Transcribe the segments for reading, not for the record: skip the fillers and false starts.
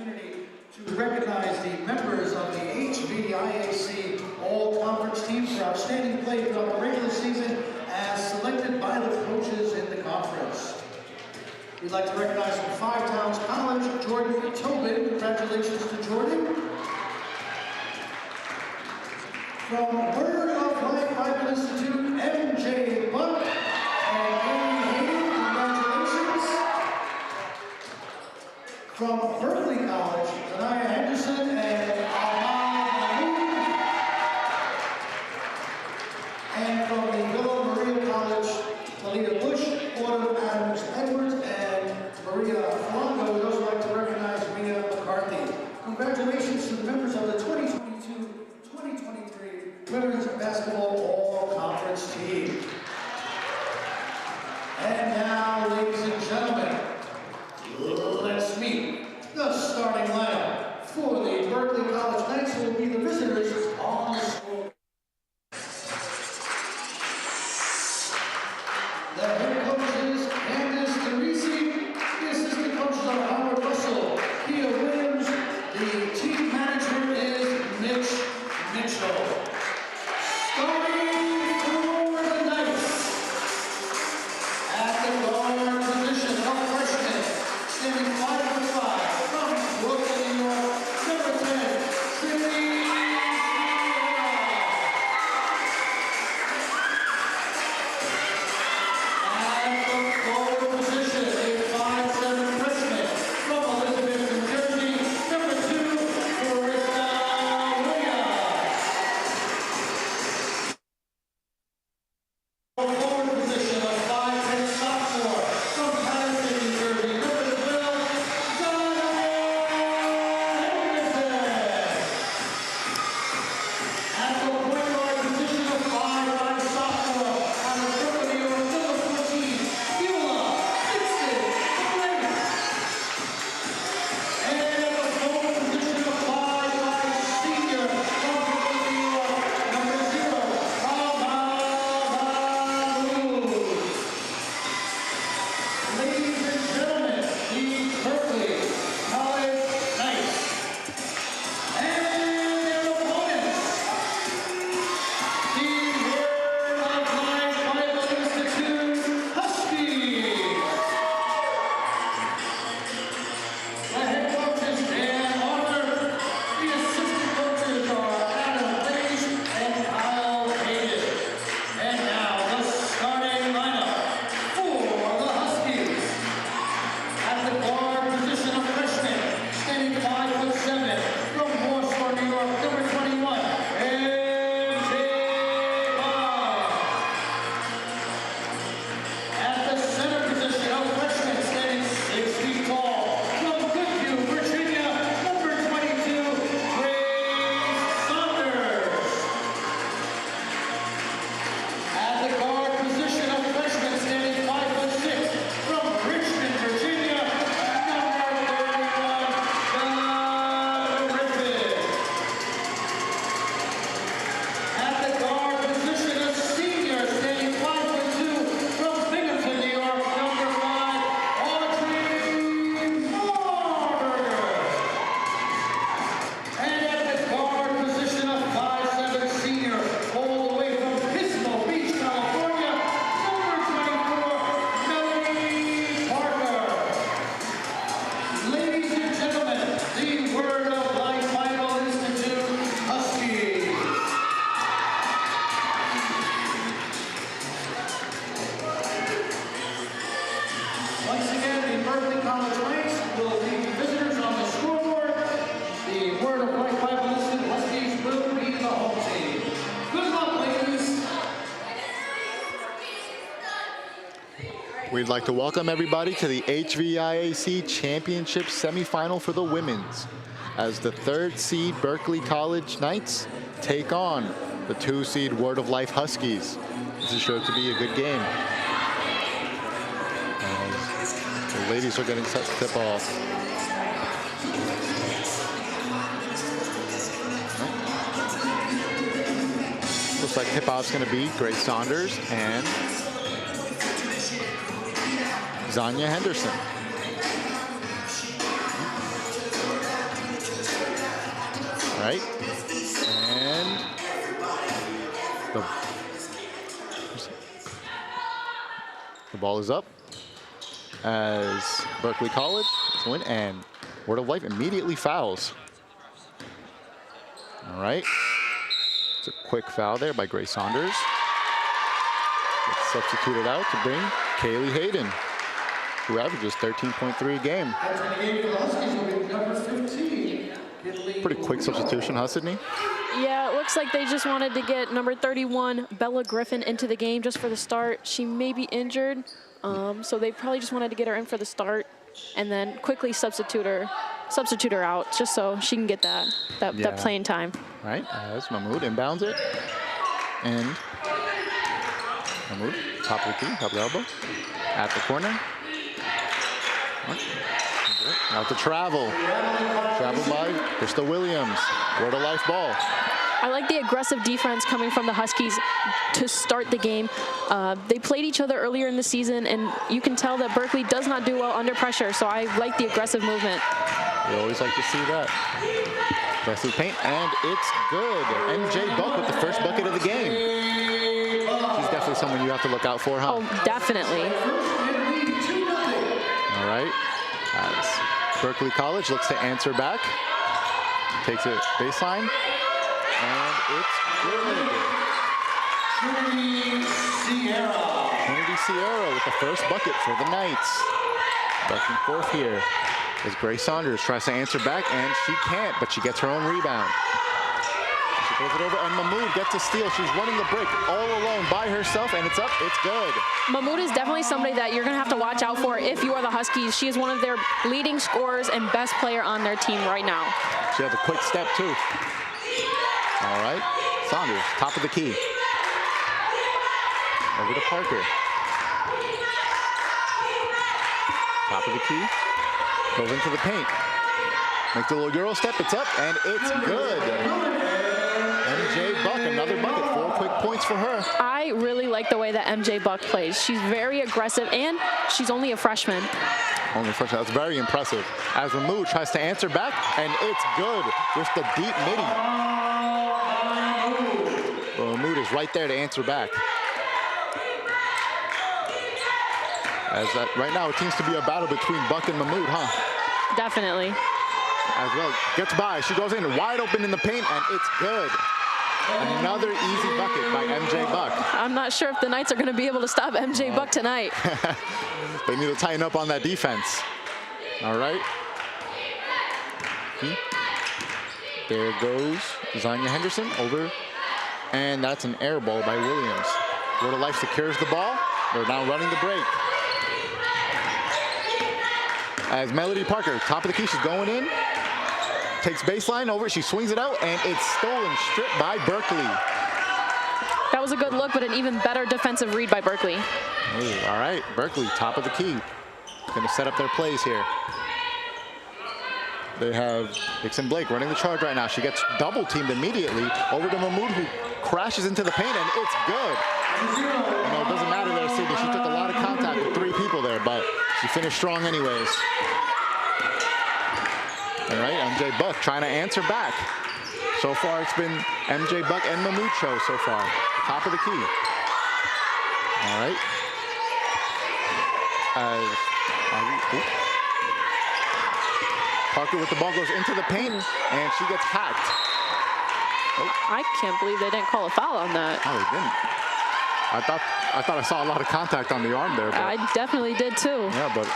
opportunity to recognize the members of the HVIAC All-Conference team for outstanding play throughout the regular season as selected by the coaches in the conference. We'd like to recognize from Five Towns College, Jordan Tobin. Congratulations to Jordan. From Word of Life Bible Institute, MJ Buck and Amy Hayden, congratulations. From Berkeley College, Anaya Henderson and and from the Villa Maria College, Melita Bush, Autumn Adams Edwards, and Maria Flango. We'd also like to recognize Mia McCarthy. Congratulations to the members of the 2022-2023 Women's Basketball All-Conference team. And now, ladies and gentlemen, let's meet the starting lineup for the Berkeley College Knights, who will be the visitors on the score. The head coach is Candace DeRisi. The assistant coaches are Howard Russell, Kia Williams. The team manager is Mitch Mitchell. Starting for the Knights, at the guard position of freshman, standing 5'5", from Brooklyn, New York, number 10, Sydney. We'd like to welcome everybody to the HVIAC Championship Semifinal for the women's, as the 3rd seed Berkeley College Knights take on the 2 seed Word of Life Huskies. This is sure to be a good game. As the ladies are getting set to tip off. Looks like tip-off's going to be Grace Saunders and Zanya Henderson. right? And the ball is up as Berkeley College is win, and Word of Life immediately fouls. All right. It's a quick foul there by Grace Saunders. Gets substituted out to bring Kaylee Hayden, who averages 13.3 a game. Pretty quick substitution, huh, Sydney? Yeah, it looks like they just wanted to get number 31, Bella Griffin, into the game just for the start. She may be injured, so they probably just wanted to get her in for the start and then quickly substitute her out just so she can get that playing time. Right, as Mahmoud inbounds it. And Mahmoud, top of the key, top of the elbow, at the corner. Out to travel. Travel by Crystal Williams. Word of Life ball. I like the aggressive defense coming from the Huskies to start the game. They played each other earlier in the season, and you can tell that Berkeley does not do well under pressure, so I like the aggressive movement. We always like to see that. Aggressive paint, and it's good. MJ Buck with the first bucket of the game. She's definitely someone you have to look out for, huh? Oh, definitely. All right. As Berkeley College looks to answer back. Takes it baseline. And it's good. Trinity Sierra with the first bucket for the Knights. Back and forth here as Grace Saunders tries to answer back, and she can't, but she gets her own rebound. She throws it over, and Mahmoud gets a steal. She's running the break all alone by herself, and it's up. It's good. Mahmoud is definitely somebody that you're going to have to watch out for if you are the Huskies. She is one of their leading scorers and best player on their team right now. She has a quick step, too. All right, Saunders, top of the key. Over to Parker. Top of the key. Goes into the paint. Makes a little Euro step. It's up, and it's good. MJ Buck, another bucket. 4 quick points for her. I really like the way that MJ Buck plays. She's very aggressive, and she's only a freshman. Only freshman. That's very impressive. As Mahmoud tries to answer back, and it's good with the deep midi. Well, Mahmoud is right there to answer back. As that right now, it seems to be a battle between Buck and Mahmoud, huh? Definitely. As well, gets by. She goes in wide open in the paint, and it's good. Another easy bucket by MJ Buck. I'm not sure if the Knights are going to be able to stop MJ Buck tonight. They need to tighten up on that defense. All right. There goes Zanya Henderson over. And that's an air ball by Williams. Word of Life secures the ball. They're now running the break. As Melody Parker, top of the key, she's going in. Takes baseline over, she swings it out, and it's stolen, stripped by Berkeley. That was a good look, but an even better defensive read by Berkeley. Ooh, all right, Berkeley, top of the key. Gonna set up their plays here. They have Dixon Blake running the charge right now. She gets double teamed immediately over to Mahmoud, who crashes into the paint, and it's good. You know, it doesn't matter there, Sydney. She took a lot of contact with 3 people there, but she finished strong anyways. All right, MJ Buck trying to answer back. So far, it's been MJ Buck and Mahmoud show so far. Top of the key. All right. Parker with the ball goes into the paint, and she gets hacked. Oh. I can't believe they didn't call a foul on that. Oh, they didn't. I thought I saw a lot of contact on the arm there. But I definitely did too. Yeah, but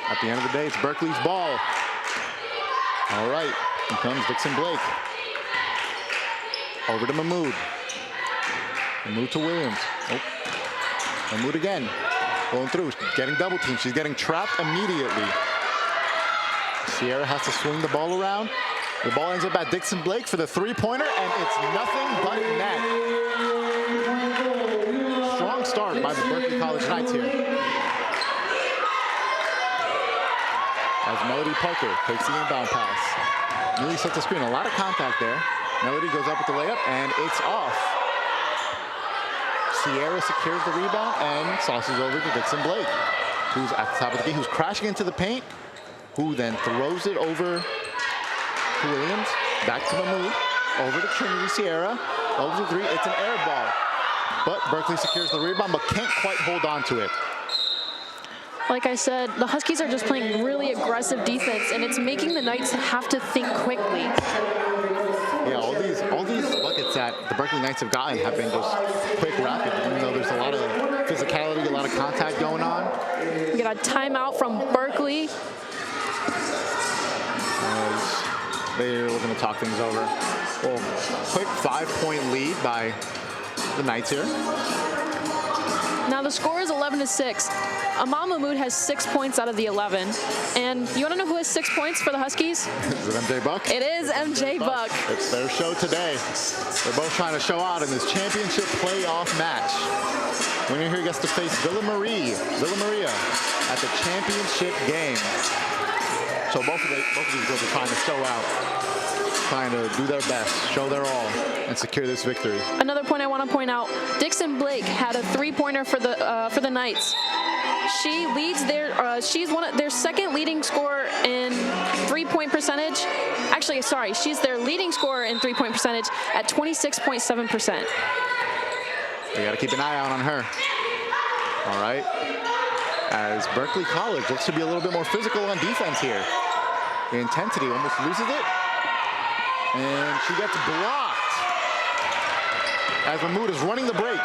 at the end of the day, it's Berkeley's ball. All right, here comes Dixon Blake. Over to Mahmoud. Mahmoud to Williams. Oh, Mahmoud again. Going through, getting double teamed. She's getting trapped immediately. Sierra has to swing the ball around. The ball ends up at Dixon Blake for the 3-pointer, and it's nothing but net. Strong start by the Berkeley College Knights here. As Melody Parker takes the inbound pass. Nearly sets the screen. A lot of contact there. Melody goes up with the layup, and it's off. Sierra secures the rebound and sauces over to Dixon Blake, who's at the top of the key, who's crashing into the paint, who then throws it over to Williams, Back to Mahmood. Over to Trinity Sierra. Over to 3. It's an air ball. But Berkeley secures the rebound, but can't quite hold on to it. Like I said, the Huskies are just playing really aggressive defense, and it's making the Knights have to think quickly. Yeah, all these buckets that the Berkeley Knights have gotten have been just quick, rapid, even though there's a lot of physicality, a lot of contact going on. We got a timeout from Berkeley. As they're looking to talk things over. Well, quick 5-point lead by the Knights here. Now the score is 11-6. Amal Mahmood has 6 points out of the 11. And you want to know who has 6 points for the Huskies? Is it MJ Buck? It is MJ Buck. It's their show today. They're both trying to show out in this championship playoff match. Winner here gets to face Villa Maria at the championship game. So both of these girls are trying to show out, trying to do their best, show their all, and secure this victory. Another point I want to point out: Dixon Blake had a 3-pointer for the Knights. She leads she's their second leading scorer in 3-point percentage. Actually, sorry, she's their leading scorer in 3-point percentage at 26.7%. They got to keep an eye out on her. All right. As Berkeley College looks to be a little bit more physical on defense here. The intensity almost loses it. And she gets blocked. As Mahmood is running the break.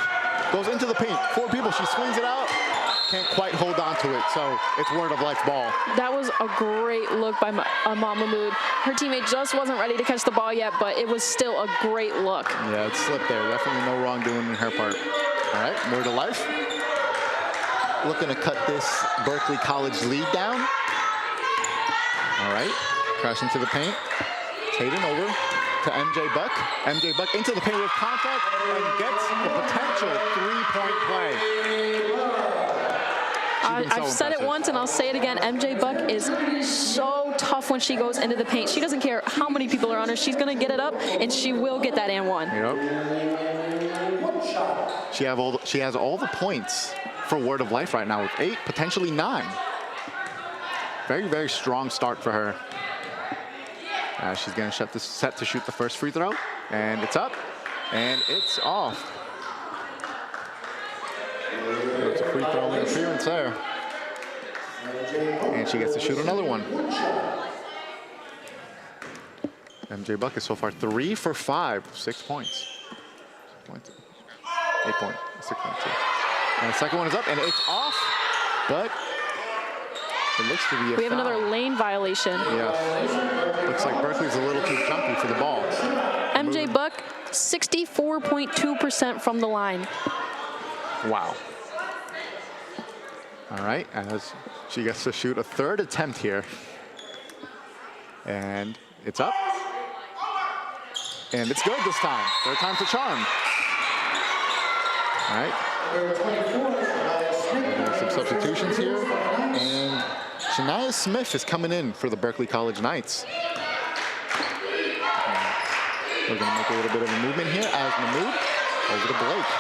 Goes into the paint. 4 people. She swings it out. Can't quite hold on to it. So it's word of life ball. That was a great look by Amal Mahmood. Her teammate just wasn't ready to catch the ball yet, but it was still a great look. Yeah, it slipped there. Definitely no wrongdoing on her part. All right, word of life. Looking to cut this Berkeley College lead down. All right, crashing to the paint. Hayden over to MJ Buck. MJ Buck into the paint with contact and gets the potential 3-point play. I've said it once and I'll say it again. MJ Buck is so tough when she goes into the paint. She doesn't care how many people are on her. She's going to get it up, and she will get that and one. Yep. She has all the points for Word of Life right now with 8, potentially 9. Very, very strong start for her. She's going to set to shoot the first free throw, and it's up, and it's off. It's a free throw interference there. And she gets to shoot another one. MJ Buck is so far 3 for 5, 6 points. 8 points, 6.2. And the second one is up, and it's off, but it looks to be a We have foul. another lane violation. Yeah. Looks like Berkeley's a little too jumpy for the ball. MJ Buck, 64.2% from the line. Wow. All right, as she gets to shoot a third attempt here. And it's up. And it's good this time. Third time's a charm. All right. Some substitutions here. And Shania Smith is coming in for the Berkeley College Knights. We're going to make a little bit of a movement here as Mahmood over to Blake.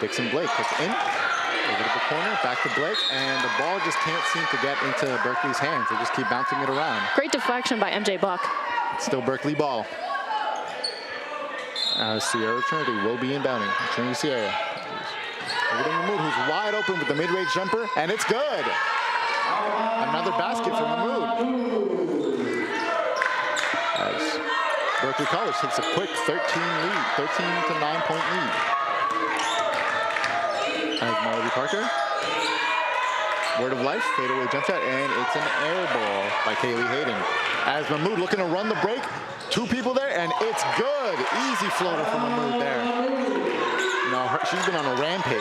Dixon Blake gets in, over to the corner, back to Blake, and the ball just can't seem to get into Berkeley's hands. They just keep bouncing it around. Great deflection by MJ Buck. It's still Berkeley ball. Sierra Trinity will be inbounding. Trinity Sierra. Over to Mahmood, who's wide open with the mid-range jumper, and it's good. Another basket for Mahmood. As Berkeley College takes a quick 13 to 9 point lead. As Melody Parker. Word of Life, fadeaway jump shot, and it's an air ball by Kaylee Hayden. As Mahmood looking to run the break, 2 people there, and it's good. Easy floater from Mahmood there. No, she's been on a rampage.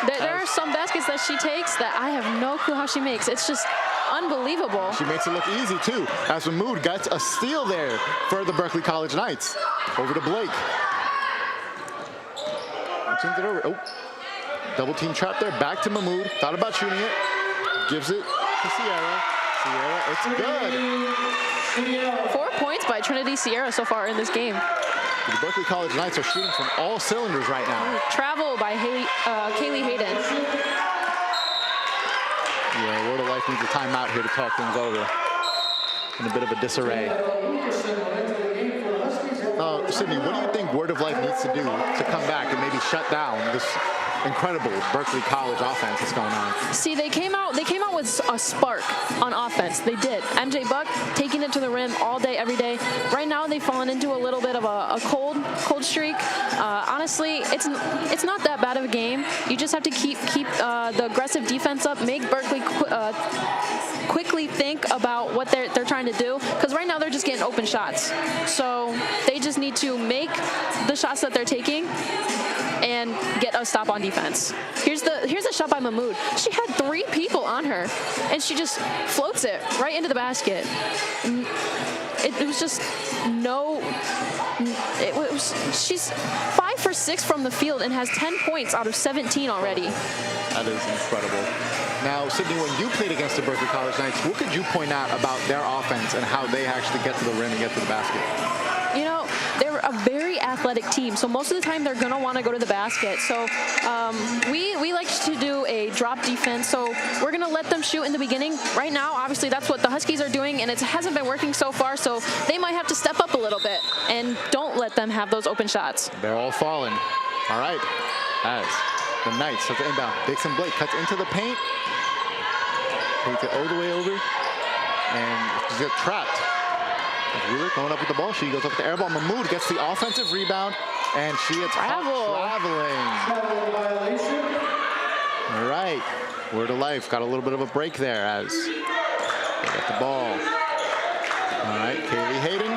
There are some baskets that she takes that I have no clue how she makes. It's just unbelievable. She makes it look easy too. As Mahmood gets a steal there for the Berkeley College Knights. Over to Blake. Turns it over. Oh, double team trap there. Back to Mahmood. Thought about shooting it. Gives it to Sierra. Sierra, it's good. 4 points by Trinity Sierra so far in this game. The Berkeley College Knights are shooting from all cylinders right now. Travel by Kaylee Hayden. Yeah, Word of Life needs a timeout here to talk things over. In a bit of a disarray. Sydney, what do you think Word of Life needs to do to come back and maybe shut down this incredible Berkeley College offense that's going on? See, they came out with a spark on offense. They did. MJ Buck taking it to the rim all day, every day. Right now, they've fallen into a little bit of a cold streak. Honestly, it's not that bad of a game. You just have to keep the aggressive defense up, make Berkeley quickly think about what they're trying to do, because right now they're just getting open shots. So they just need to make the shots that they're taking and get a stop on defense. Here's a shot by Mahmoud. She had 3 people on her, and she just floats it right into the basket. It was just no. She's 5 for 6 from the field and has 10 points out of 17 already. That is incredible. Now, Sydney, when you played against the Berkeley College Knights, what could you point out about their offense and how they actually get to the rim and get to the basket? You know, they're a very athletic team, so most of the time they're going to want to go to the basket. So we like to do a drop defense, so we're going to let them shoot in the beginning. Right now, obviously, that's what the Huskies are doing, and it hasn't been working so far, so they might have to step up a little bit and don't let them have those open shots. They're all falling. All right. As the Knights have to inbound. Dixon Blake cuts into the paint. Takes it all the way over, and she's got trapped. Wheeler going up with the ball. She goes up with the air ball. Mahmoud gets the offensive rebound, and she is traveling. All right. Word of Life got a little bit of a break there as they get the ball. All right. Kaylee Hayden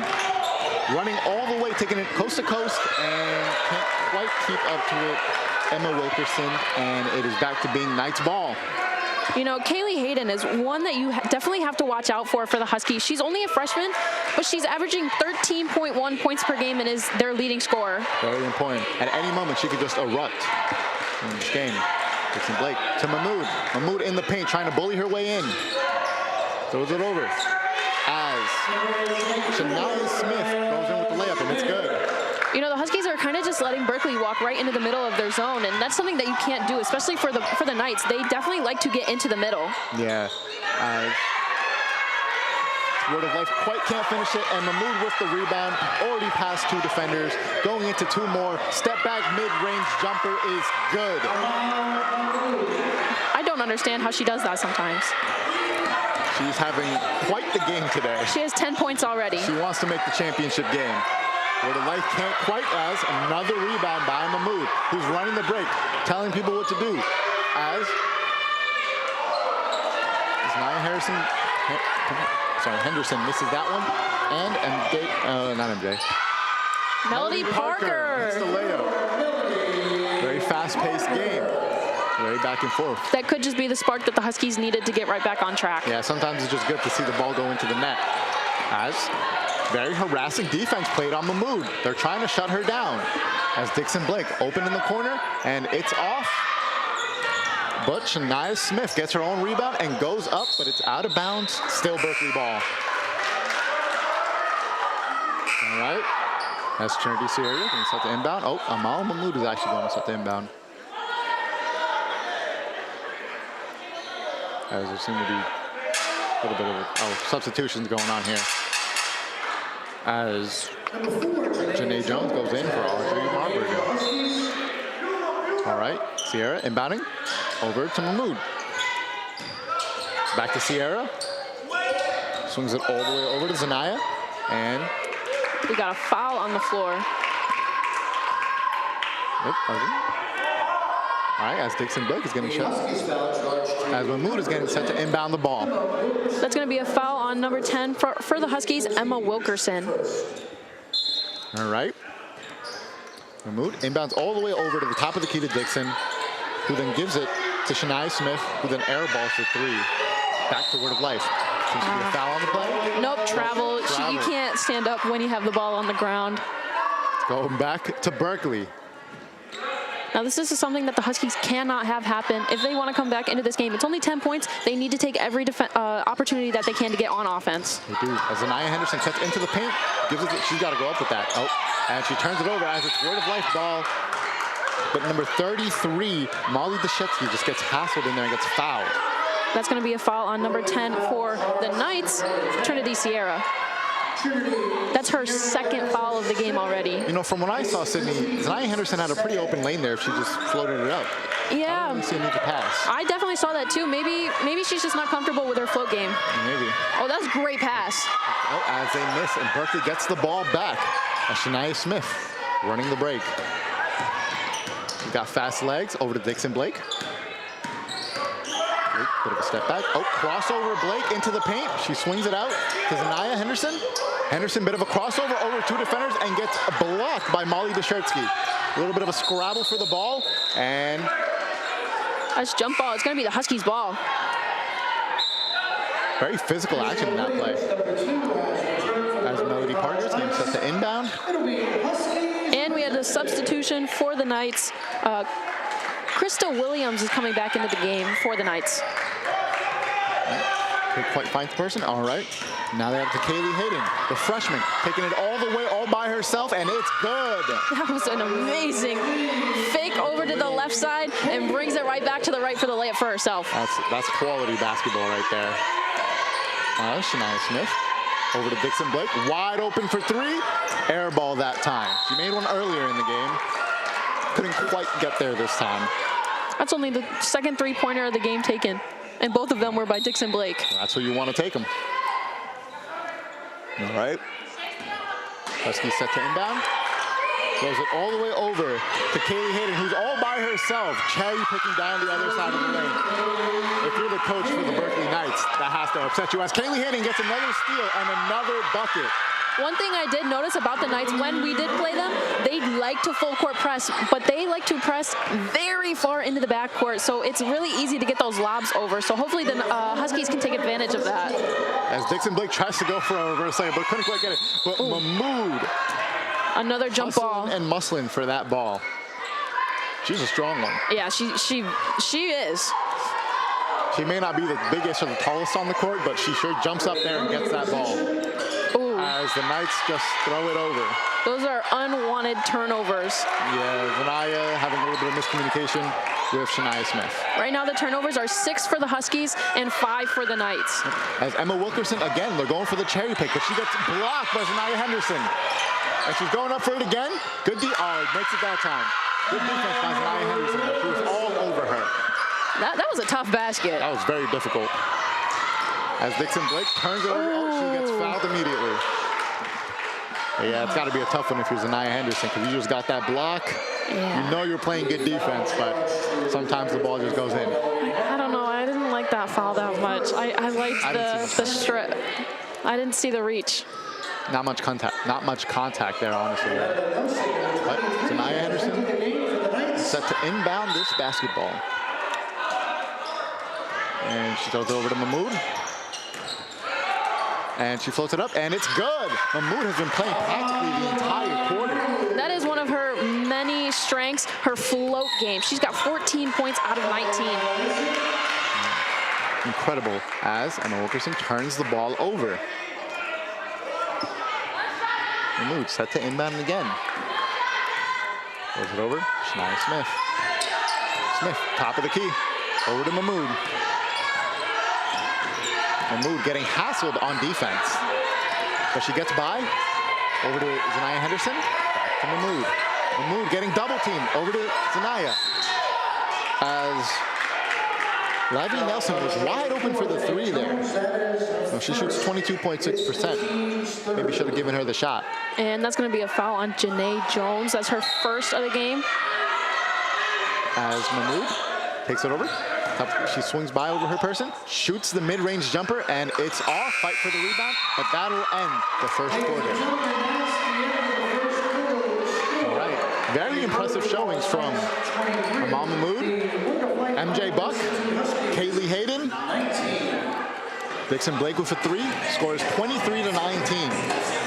running all the way, taking it coast to coast, and can't quite keep up to it. Emma Wilkerson, and it is back to being Knights ball. You know, Kaylee Hayden is one that you definitely have to watch out for the Huskies. She's only a freshman, but she's averaging 13.1 points per game and is their leading scorer. Very important. At any moment, she could just erupt in this game. Dixon Blake to Mahmoud. Mahmoud in the paint, trying to bully her way in. Throws it over. As Shania Smith goes in with the layup, and it's good. You know, the Huskies are kind of just letting Berkeley walk right into the middle of their zone, and that's something that you can't do, especially for the Knights. They definitely like to get into the middle. Yeah. Word of Life quite can't finish it, and Mahmoud with the rebound, already past 2 defenders, going into 2 more. Step back, mid-range jumper is good. I don't understand how she does that sometimes. She's having quite the game today. She has 10 points already. She wants to make the championship game. Word of Life can't quite, as another rebound by Mahmoud, who's running the break, telling people what to do. As Henderson misses that one, and MJ, not MJ. Melody Parker. That's the layup. Very fast-paced game. Very back and forth. That could just be the spark that the Huskies needed to get right back on track. Yeah, sometimes it's just good to see the ball go into the net. As very harassing defense played on Mahmoud. They're trying to shut her down. As Dixon Blake open in the corner, and it's off. But Shania Smith gets her own rebound and goes up, but it's out of bounds. Still Berkeley ball. All right. That's Trinity Sierra going to set the inbound. Oh, Amal Mahmoud is actually going to set the inbound. As there seem to be a little bit of substitutions going on here. As Janae Jones goes in for Audrey Marburger. All right, Sierra inbounding over to Mahmoud. Back to Sierra. Swings it all the way over to Zanaya. And we got a foul on the floor. Yep, all right, as Dixon Blake is getting shot. As Mahmoud is getting set to inbound the ball. That's going to be a foul on number 10 for the Huskies, Emma Wilkerson. All right. Mahmoud inbounds all the way over to the top of the key to Dixon, who then gives it to Shania Smith, who then airballs for 3. Back to Word of Life. Seems to be a foul on the play. Nope, travel. You can't stand up when you have the ball on the ground. Going back to Berkeley. Now, this is something that the Huskies cannot have happen if they want to come back into this game. It's only 10 points. They need to take every opportunity that they can to get on offense. They do. As Zanaya Henderson cuts into the paint, she's got to go up with that. Oh, and she turns it over as it's Word of Life ball. But number 33, Molly Deshetsky, just gets hassled in there and gets fouled. That's going to be a foul on number 10 for the Knights, Trinity Sierra. That's her second foul of the game already. You know, from what I saw, Sydney, Zanaya Henderson had a pretty open lane there if she just floated it up. Yeah. I didn't see a need to pass. I definitely saw that too. Maybe she's just not comfortable with her float game. Maybe. Oh, that's a great pass. Oh, as they miss, and Berkeley gets the ball back. As Shania Smith running the break. She's got fast legs over to Dixon Blake. Bit of a step back. Oh, crossover Blake into the paint. She swings it out to Zanaya Henderson. Henderson, bit of a crossover over two defenders and gets blocked by Molly Deschertsky. A little bit of a scrabble for the ball, and That's jump ball. It's going to be the Huskies' ball. very physical action in that play. As Melody Parker's getting set to inbound. And we had a substitution for the Knights. Krista Williams is coming back into the game for the Knights. Can't quite find the person. All right. Now they have to Kaylee Hayden, the freshman, taking it all the way, all by herself, and it's good. That was an amazing fake over to the left side and brings it right back to the right for the layup for herself. That's quality basketball right there. Shania Smith over to Dixon Blake, wide open for three. Air ball that time. She made one earlier in the game. Couldn't quite get there this time. That's only the second three-pointer of the game taken, and both of them were by Dixon Blake. That's where you want to take them. All right. Husky set to inbound. Throws it all the way over to Kaylee Hayden, who's all by herself, cherry picking down the other side of the lane. If you're the coach for the Berkeley Knights, that has to upset you. As Kaylee Hayden gets another steal and another bucket. One thing I did notice about the Knights when we did play them, they like to full court press, but they like to press very far into the backcourt, so it's really easy to get those lobs over. So hopefully the Huskies can take advantage of that. As Dixon Blake tries to go for a reverse layup, but couldn't quite get it. But Mahmood. Another jump ball. And muscling for that ball. She's a strong one. Yeah, she is. She may not be the biggest or the tallest on the court, but she sure jumps up there and gets that ball. Ooh. As the Knights just throw it over. Those are unwanted turnovers. Yeah, Zanaya having a little bit of miscommunication with Shania Smith. Right now the turnovers are 6 for the Huskies and 5 for the Knights. As Emma Wilkerson, again, they're going for the cherry pick, but she gets blocked by Zanaya Henderson. And she's going up for it again. Good makes it that time. Good defense by Zanaya Henderson. She was all over her. That was a tough basket. That was very difficult. As Dixon Blake turns it over, she gets fouled immediately. Yeah, it's got to be a tough one if you're Zanaya Henderson, because you just got that block. Yeah. You know you're playing good defense, but sometimes the ball just goes in. I don't know. I didn't like that foul that much. I liked the strip. I didn't see the reach. Not much contact there, honestly. But Zanaya Henderson set to inbound this basketball. And she throws it over to Mahmood. And she floats it up, and it's good. Mahmood has been playing practically the entire quarter. That is one of her many strengths, her float game. She's got 14 points out of 19. Incredible, as Emma Wilkerson turns the ball over. Mahmood set to inbound again. Throws it over, Shania Smith. Smith, top of the key, over to Mahmood. Mahmood getting hassled on defense. But she gets by, over to Zanaya Henderson, back to Mahmood. Mahmood getting double teamed, over to Zanaya. As Lively Nelson was wide open for the three there. So she shoots 22.6%. Maybe should have given her the shot. And that's going to be a foul on Janae Jones. That's her first of the game. As Mahmood takes it over. She swings by over her person, shoots the mid-range jumper, and it's off. Fight for the rebound, but that'll end the first quarter. All right, very impressive showings from Amal Mahmood, MJ Buck, Kaylee Hayden. Dixon Blake with a three, scores 23-19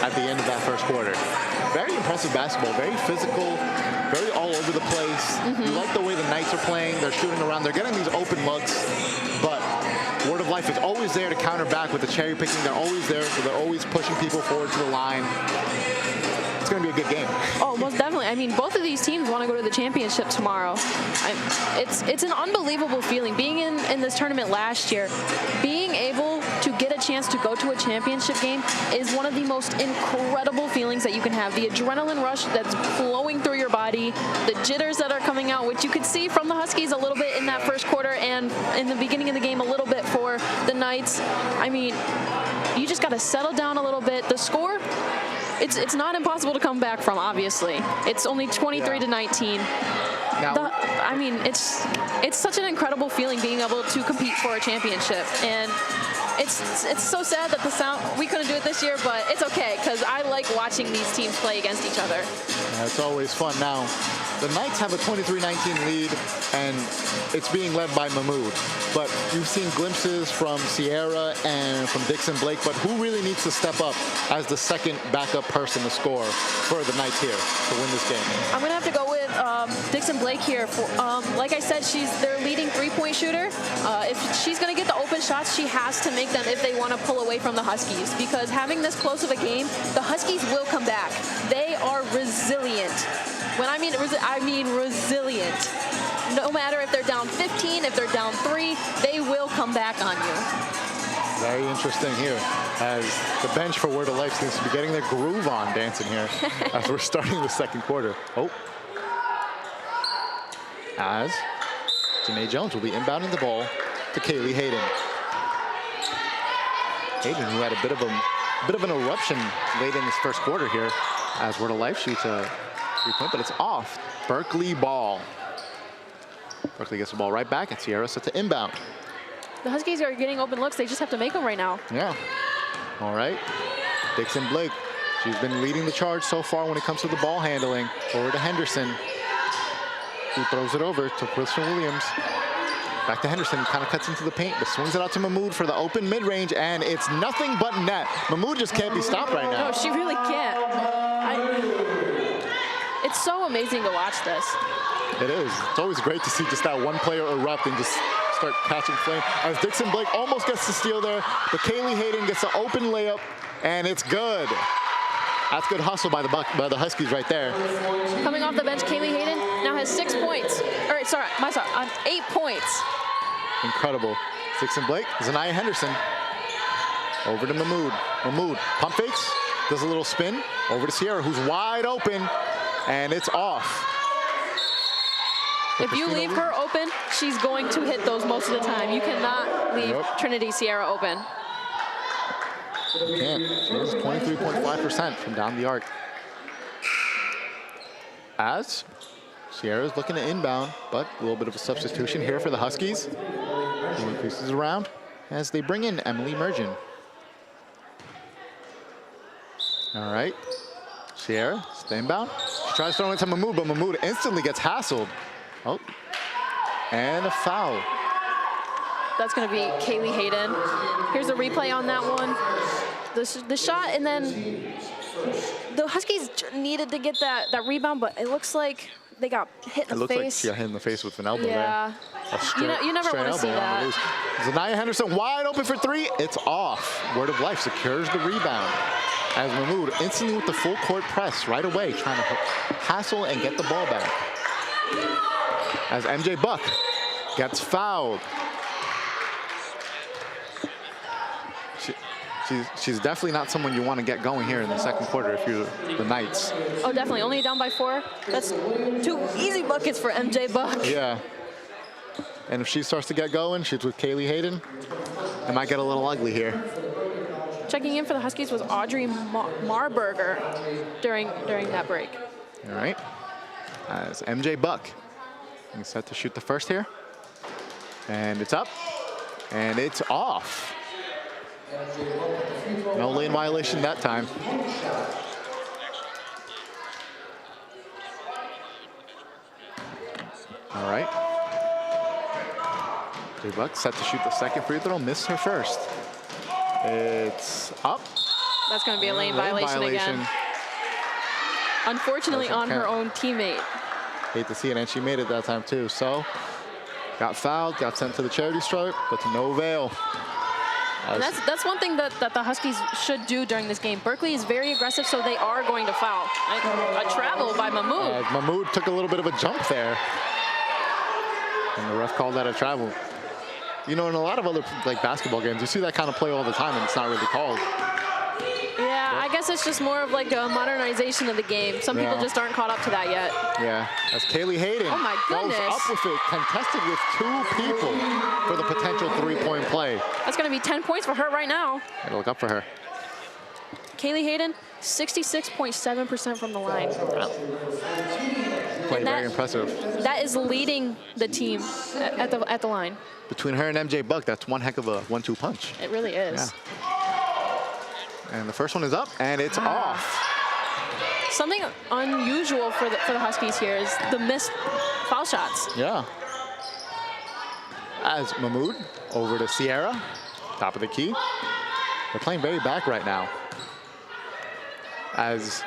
at the end of that first quarter. Very impressive basketball, very physical, very all over the place. You like the way the Knights are playing. They're shooting around. They're getting these open looks, but Word of Life is always there to counter back with the cherry picking. They're always there, so they're always pushing people forward to the line. It's going to be a good game. Oh, most definitely. I mean, both of these teams want to go to the championship tomorrow. It's an unbelievable feeling. Being in this tournament last year, being able to get a chance to go to a championship game is one of the most incredible feelings that you can have. The adrenaline rush that's flowing through your body, the jitters that are coming out, which you could see from the Huskies a little bit in that first quarter and in the beginning of the game a little bit for the Knights. I mean, you just got to settle down a little bit. The score, it's not impossible to come back from, obviously. It's only 23 to 19. I mean, it's such an incredible feeling being able to compete for a championship, and it's so sad that we couldn't do it this year, but it's okay because I like watching these teams play against each other. Yeah, it's always fun. Now, the Knights have a 23-19 lead, and it's being led by Mahmoud. But you've seen glimpses from Sierra and from Dixon Blake, but who really needs to step up as the second backup person to score for the Knights here to win this game? I'm going to have to go with Dixon Blake here. Like I said, she's their leading three-point shooter. If she's going to get the open shots, she has to make them if they want to pull away from the Huskies, because having this close of a game, the Huskies will come back. They are resilient. When I mean resilient. No matter if they're down 15, if they're down 3, they will come back on you. Very interesting here, as the bench for Word of Life seems to be getting their groove on dancing here as we're starting the second quarter. Oh. As Janae Jones will be inbounding the ball to Kaylee Hayden. Hayden, who had a bit of an eruption late in this first quarter here, as Word of Life shoots a three-point, but it's off. Berkeley ball. Berkeley gets the ball right back, and Sierra set to inbound. The Huskies are getting open looks. They just have to make them right now. Yeah. All right. Dixon Blake. She's been leading the charge so far when it comes to the ball handling. Over to Henderson, who throws it over to Christian Williams. Back to Henderson, kind of cuts into the paint, but swings it out to Mahmoud for the open mid-range, and it's nothing but net. Mahmoud just can't be stopped right now. No, she really can't. It's so amazing to watch this. It is. It's always great to see just that one player erupt and just start catching flame. As Dixon Blake almost gets the steal there, but Kaylee Hayden gets an open layup, and it's good. That's good hustle by the Huskies right there. Coming off the bench, Kaylee Hayden now has 6 points. Or sorry, 8 points. Incredible. Dixon Blake, Zanaya Henderson. Over to Mahmoud. Mahmoud pump fakes, does a little spin. Over to Sierra, who's wide open, and it's off. If you leave her open, she's going to hit those most of the time. You cannot leave Trinity Sierra open. You can't. She is 23.5% from down the arc. As Sierra's looking to inbound, but a little bit of a substitution here for the Huskies. Moving pieces around as they bring in Emily Mergen. All right. Sierra, stay inbound. She tries to throw it to Mahmoud, but Mahmoud instantly gets hassled. Oh, and a foul. That's going to be Kaylee Hayden. Here's a replay on that one. The shot, and then the Huskies needed to get that rebound, but it looks like they got hit in the face. It looks like she got hit in the face with an elbow there. You never want to see that. Zanaya Henderson wide open for 3. It's off. Word of Life secures the rebound. As Mahmoud instantly with the full court press right away, trying to hassle and get the ball back. As MJ Buck gets fouled. She's definitely not someone you want to get going here in the second quarter if you're the Knights. Oh, definitely. Only down by 4. That's 2 easy buckets for MJ Buck. Yeah. And if she starts to get going, she's with Kaylee Hayden. It might get a little ugly here. Checking in for the Huskies was Audrey Marburger during that break. All right. As MJ Buck is set to shoot the first here. And it's up. And it's off. No lane violation that time. All right. J-Buck set to shoot the second free throw, missed her first. It's up. That's going to be a lane violation again. Unfortunately on her own teammate. Hate to see it, and she made it that time too. So, got fouled, got sent to the charity stripe, but to no avail. And that's one thing that the Huskies should do during this game. Berkeley is very aggressive, so they are going to foul. A travel by Mahmoud. Mahmoud took a little bit of a jump there. And the ref called that a travel. You know, in a lot of other like basketball games, you see that kind of play all the time, and it's not really called. Yeah, I guess it's just more of like a modernization of the game. Some people just aren't caught up to that yet. Yeah, as Kaylee Hayden goes up with it, contested with 2 people for the potential 3-point play. That's going to be 10 points for her right now. Gotta look up for her. Kaylee Hayden, 66.7% from the line. Playing very impressive. That is leading the team at the line. Between her and MJ Buck, that's one heck of a 1-2 punch. It really is. Yeah. And the first one is up, and it's off. Something unusual for the Huskies here is the missed foul shots. Yeah. As Mahmoud over to Sierra, top of the key. They're playing very back right now. As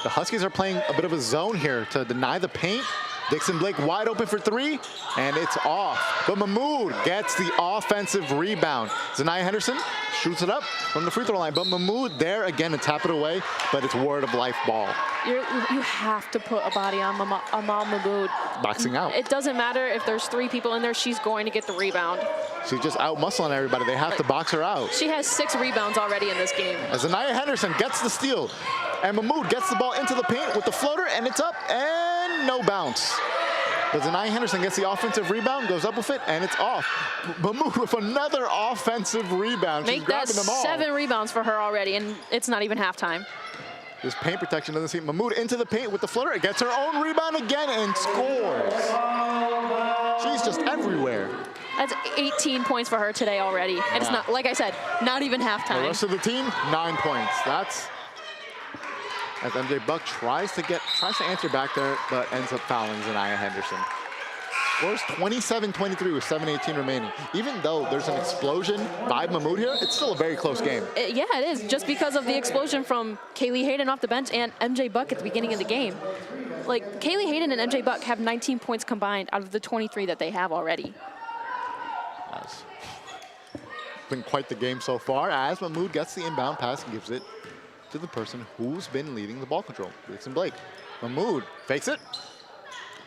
the Huskies are playing a bit of a zone here to deny the paint. Dixon Blake wide open for 3, and it's off. But Mahmoud gets the offensive rebound. Zaniyah Henderson shoots it up from the free throw line, but Mahmoud there again to tap it away, but it's word of life ball. You have to put a body on Amal Mahmoud. Boxing out. It doesn't matter if there's 3 people in there, she's going to get the rebound. She's just out muscling everybody. They have to box her out. She has 6 rebounds already in this game. As Zaniyah Henderson gets the steal, and Mahmoud gets the ball into the paint with the floater, and it's up, and no bounce. But Zaniyah Henderson gets the offensive rebound, goes up with it, and it's off. Mahmoud with another offensive rebound. She's grabbing them all. 7 rebounds for her already, and it's not even halftime. This paint protection doesn't seem. Mahmoud into the paint with the floater. It gets her own rebound again and scores. She's just everywhere. That's 18 points for her today already. And it's not, like I said, not even halftime. The rest of the team, 9 points. That's as MJ Buck tries to answer back there, but ends up fouling Zaniyah Henderson. Scores 27-23 with 7:18 remaining. Even though there's an explosion by Mahmoud here, it's still a very close game. Yeah, it is, just because of the explosion from Kaylee Hayden off the bench and MJ Buck at the beginning of the game. Like, Kaylee Hayden and MJ Buck have 19 points combined out of the 23 that they have already. That's been quite the game so far, as Mahmoud gets the inbound pass and gives it to the person who's been leading the ball control, Dixon Blake. Mahmoud fakes it.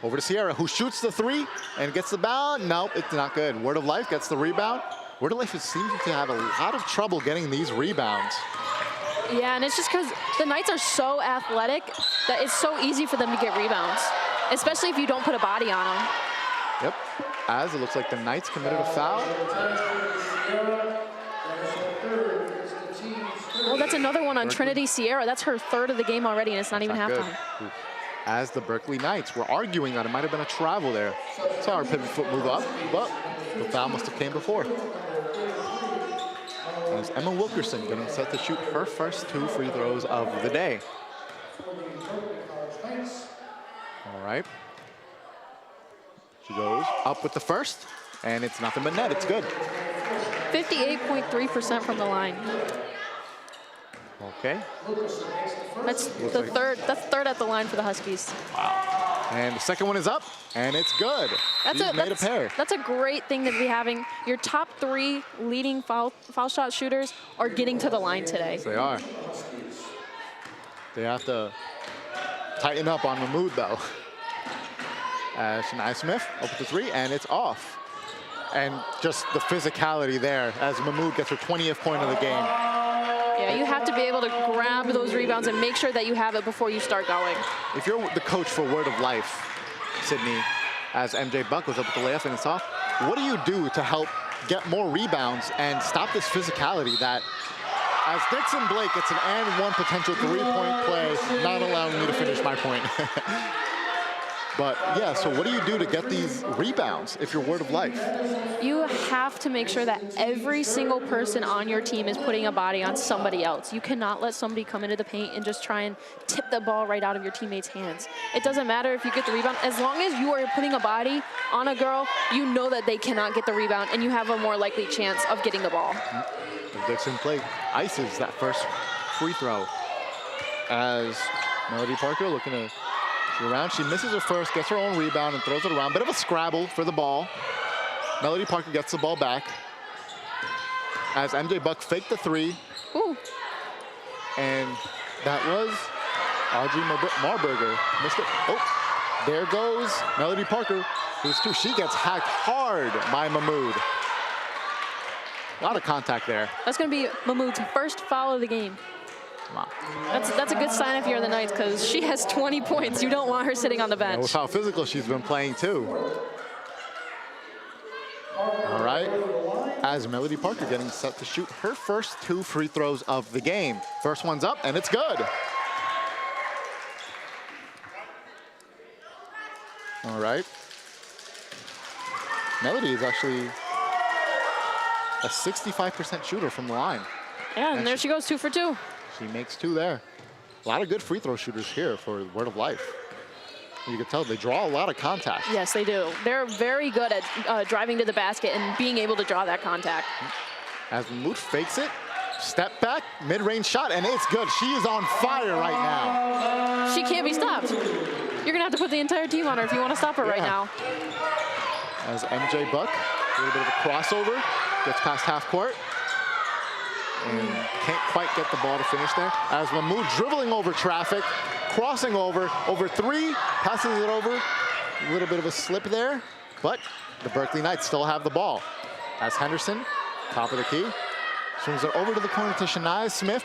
Over to Sierra, who shoots the 3 and gets the bound. Nope, it's not good. Word of Life gets the rebound. Word of Life seems to have a lot of trouble getting these rebounds. Yeah, and it's just because the Knights are so athletic that it's so easy for them to get rebounds, especially if you don't put a body on them. Yep, as it looks like the Knights committed a foul. Well, that's another one on Trinity Sierra. That's her 3rd of the game already, and it's not even halftime. As the Berkeley Knights were arguing that it might have been a travel there. Saw our pivot foot move up, but the foul must have came before. As Emma Wilkerson getting set to shoot her first 2 free throws of the day. All right. She goes up with the first, and it's nothing but net. It's good. 58.3% from the line. Okay. That's the third. That's 3rd at the line for the Huskies. Wow. And the second one is up, and it's good. She's made a pair. That's a great thing to be having. Your top 3 leading foul shot shooters are getting to the line today. Yes, they are. They have to tighten up on Mahmoud, though. Shania Smith up with the 3, and it's off. And just the physicality there as Mahmoud gets her 20th point of the game. Yeah, you have to be able to grab those rebounds and make sure that you have it before you start going. If you're the coach for Word of Life, Sydney, as MJ Buck goes up with the layup and it's off, what do you do to help get more rebounds and stop this physicality that, as Dixon Blake gets an and 1 potential 3-point play, not allowing me to finish my point. But yeah, so what do you do to get these rebounds if you're Word of Life? You have to make sure that every single person on your team is putting a body on somebody else. You cannot let somebody come into the paint and just try and tip the ball right out of your teammate's hands. It doesn't matter if you get the rebound. As long as you are putting a body on a girl, you know that they cannot get the rebound and you have a more likely chance of getting the ball. And Dixon Blake ices that first free throw as Melody Parker looking to around. She misses her first, gets her own rebound, and throws it around. Bit of a scrabble for the ball. Melody Parker gets the ball back as MJ Buck faked the 3. Ooh. And that was Audrey Marburger. Missed it. Oh, there goes Melody Parker, who's 2. She gets hacked hard by Mahmoud. A lot of contact there. That's going to be Mahmoud's first foul of the game. Wow. That's a good sign if you're the Knights, because she has 20 points. You don't want her sitting on the bench. With how physical she's been playing too. All right, as Melody Parker getting set to shoot her first 2 free throws of the game. First one's up, and it's good. All right. Melody is actually a 65% shooter from the line. Yeah, and there she goes, 2 for 2. She makes 2 there. A lot of good free throw shooters here for Word of Life. You can tell they draw a lot of contact. Yes, they do. They're very good at driving to the basket and being able to draw that contact. As Mahmoud fakes it, step back, mid-range shot, and it's good. She is on fire right now. She can't be stopped. You're going to have to put the entire team on her if you want to stop her right now. As MJ Buck, a little bit of a crossover, gets past half court. And can't quite get the ball to finish there. As Mahmoud dribbling over traffic, crossing over 3, passes it over. A little bit of a slip there, but the Berkeley Knights still have the ball. As Henderson, top of the key, swings it over to the corner to Shania Smith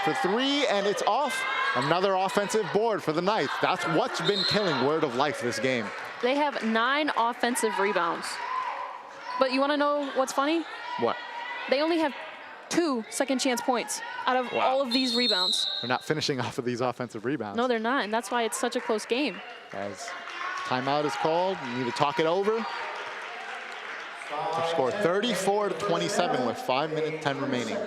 for 3, and it's off. Another offensive board for the Knights. That's what's been killing Word of Life this game. They have 9 offensive rebounds. But you want to know what's funny? What? They only have 2 second chance points out of all of these rebounds. They're not finishing off of these offensive rebounds. No, they're not, and that's why it's such a close game. As timeout is called, you need to talk it over. They score 34-27 with 5 minutes 10 remaining.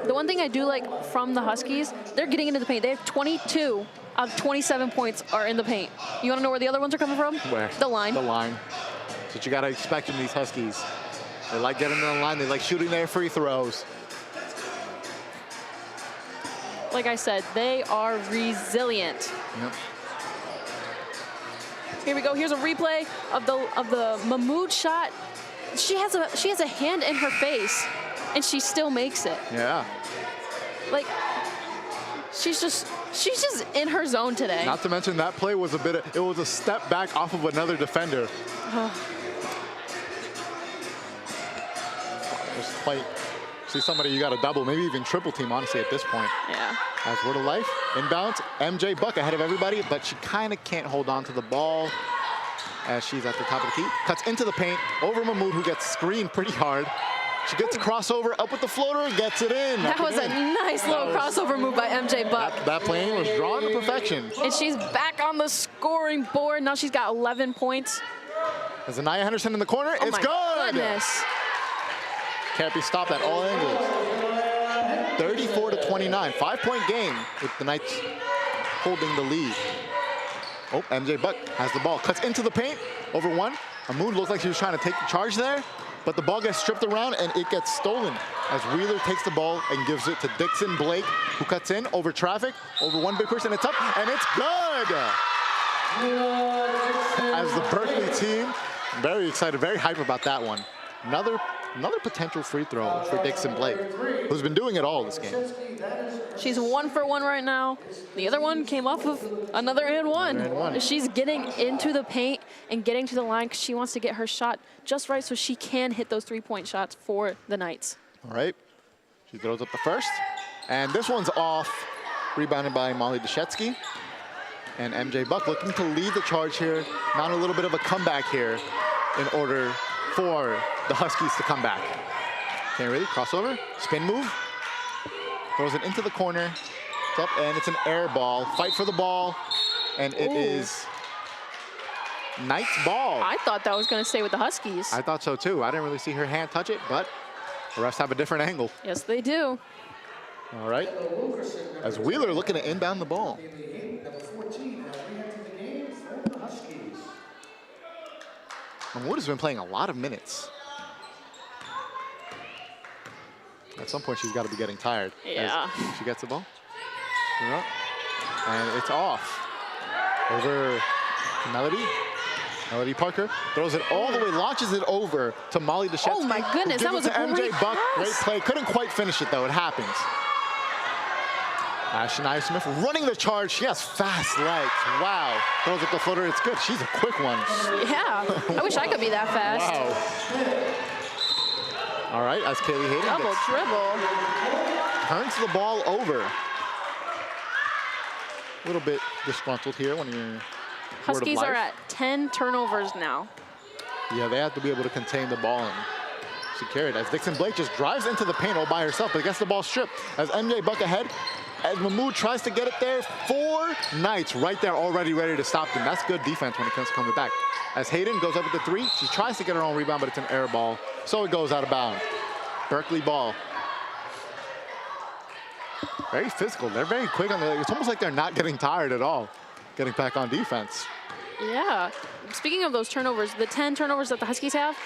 The one thing I do like from the Huskies, they're getting into the paint. They have 22 out of 27 points are in the paint. You want to know where the other ones are coming from? Where? The line. The line. That's what you got to expect from these Huskies. They like getting in the line. They like shooting their free throws. Like I said, they are resilient. Yep. Here we go. Here's a replay of the Mahmoud shot. She has a hand in her face, and she still makes it. Yeah. Like, she's just in her zone today. Not to mention that play was it was a step back off of another defender. Just quite. See somebody you got to double, maybe even triple team, honestly, at this point. Yeah. As Word of Life, inbounds, MJ Buck ahead of everybody, but she kind of can't hold on to the ball as she's at the top of the key. Cuts into the paint, over Mahmoud, who gets screened pretty hard. She gets a crossover, up with the floater, gets it in. That was a nice little crossover move by MJ Buck. That play was drawn to perfection. And she's back on the scoring board. Now she's got 11 points. There's Anaya Henderson in the corner. Oh it's my good. Goodness. Can't be stopped at all angles. 34-29, 5-point game with the Knights holding the lead. Oh, MJ Buck has the ball, cuts into the paint, over 1. Mahmoud looked like she was trying to take the charge there, but the ball gets stripped around and it gets stolen as Wheeler takes the ball and gives it to Dixon Blake, who cuts in over traffic, over 1 big person, it's up, and it's good! As the Berkeley team, very excited, very hype about that one. Another potential free throw for Dixon Blake, who's been doing it all this game. She's 1 for 1 right now. The other one came off of another and one. She's getting into the paint and getting to the line because she wants to get her shot just right so she can hit those 3-point shots for the Knights. All right, she throws up the first, and this one's off, rebounded by Molly Deshetsky. And MJ Buck looking to lead the charge here, mount a little bit of a comeback here in order for the Huskies to come back. Can't really, crossover, spin move, throws it into the corner, it's up, and it's an air ball. Fight for the ball, and it is Knights ball. I thought that was going to stay with the Huskies. I thought so too. I didn't really see her hand touch it, but the refs have a different angle. Yes, they do. All right, as Wheeler looking to inbound the ball. And Wood has been playing a lot of minutes. At some point, she's got to be getting tired. Yeah. As she gets the ball. And it's off. Over to Melody. Melody Parker throws it all the way, launches it over to Molly Deshetsky. Oh my goodness, that was a MJ great Buck. pass. Great play. Couldn't quite finish it though. It happens. Shania Smith running the charge. She has fast legs. Wow. Throws up the floater. It's good. She's a quick one. Yeah. I wish I could be that fast. Wow. All right, as Kaylee Hayden Double dribble. turns the ball over. A little bit disgruntled here when you're Huskies are at 10 turnovers now. Yeah, they have to be able to contain the ball and secure it. As Dixon Blake just drives into the paint all by herself, but gets the ball stripped. As MJ Buck ahead, as Mahmoud tries to get it there. 4 Knights right there already ready to stop them. That's good defense when it comes to coming back. As Hayden goes up with the 3, she tries to get her own rebound, but it's an air ball, so it goes out of bounds. Berkeley ball. Very physical. They're very quick on the. It's almost like they're not getting tired at all, getting back on defense. Yeah. Speaking of those turnovers, the 10 turnovers that the Huskies have,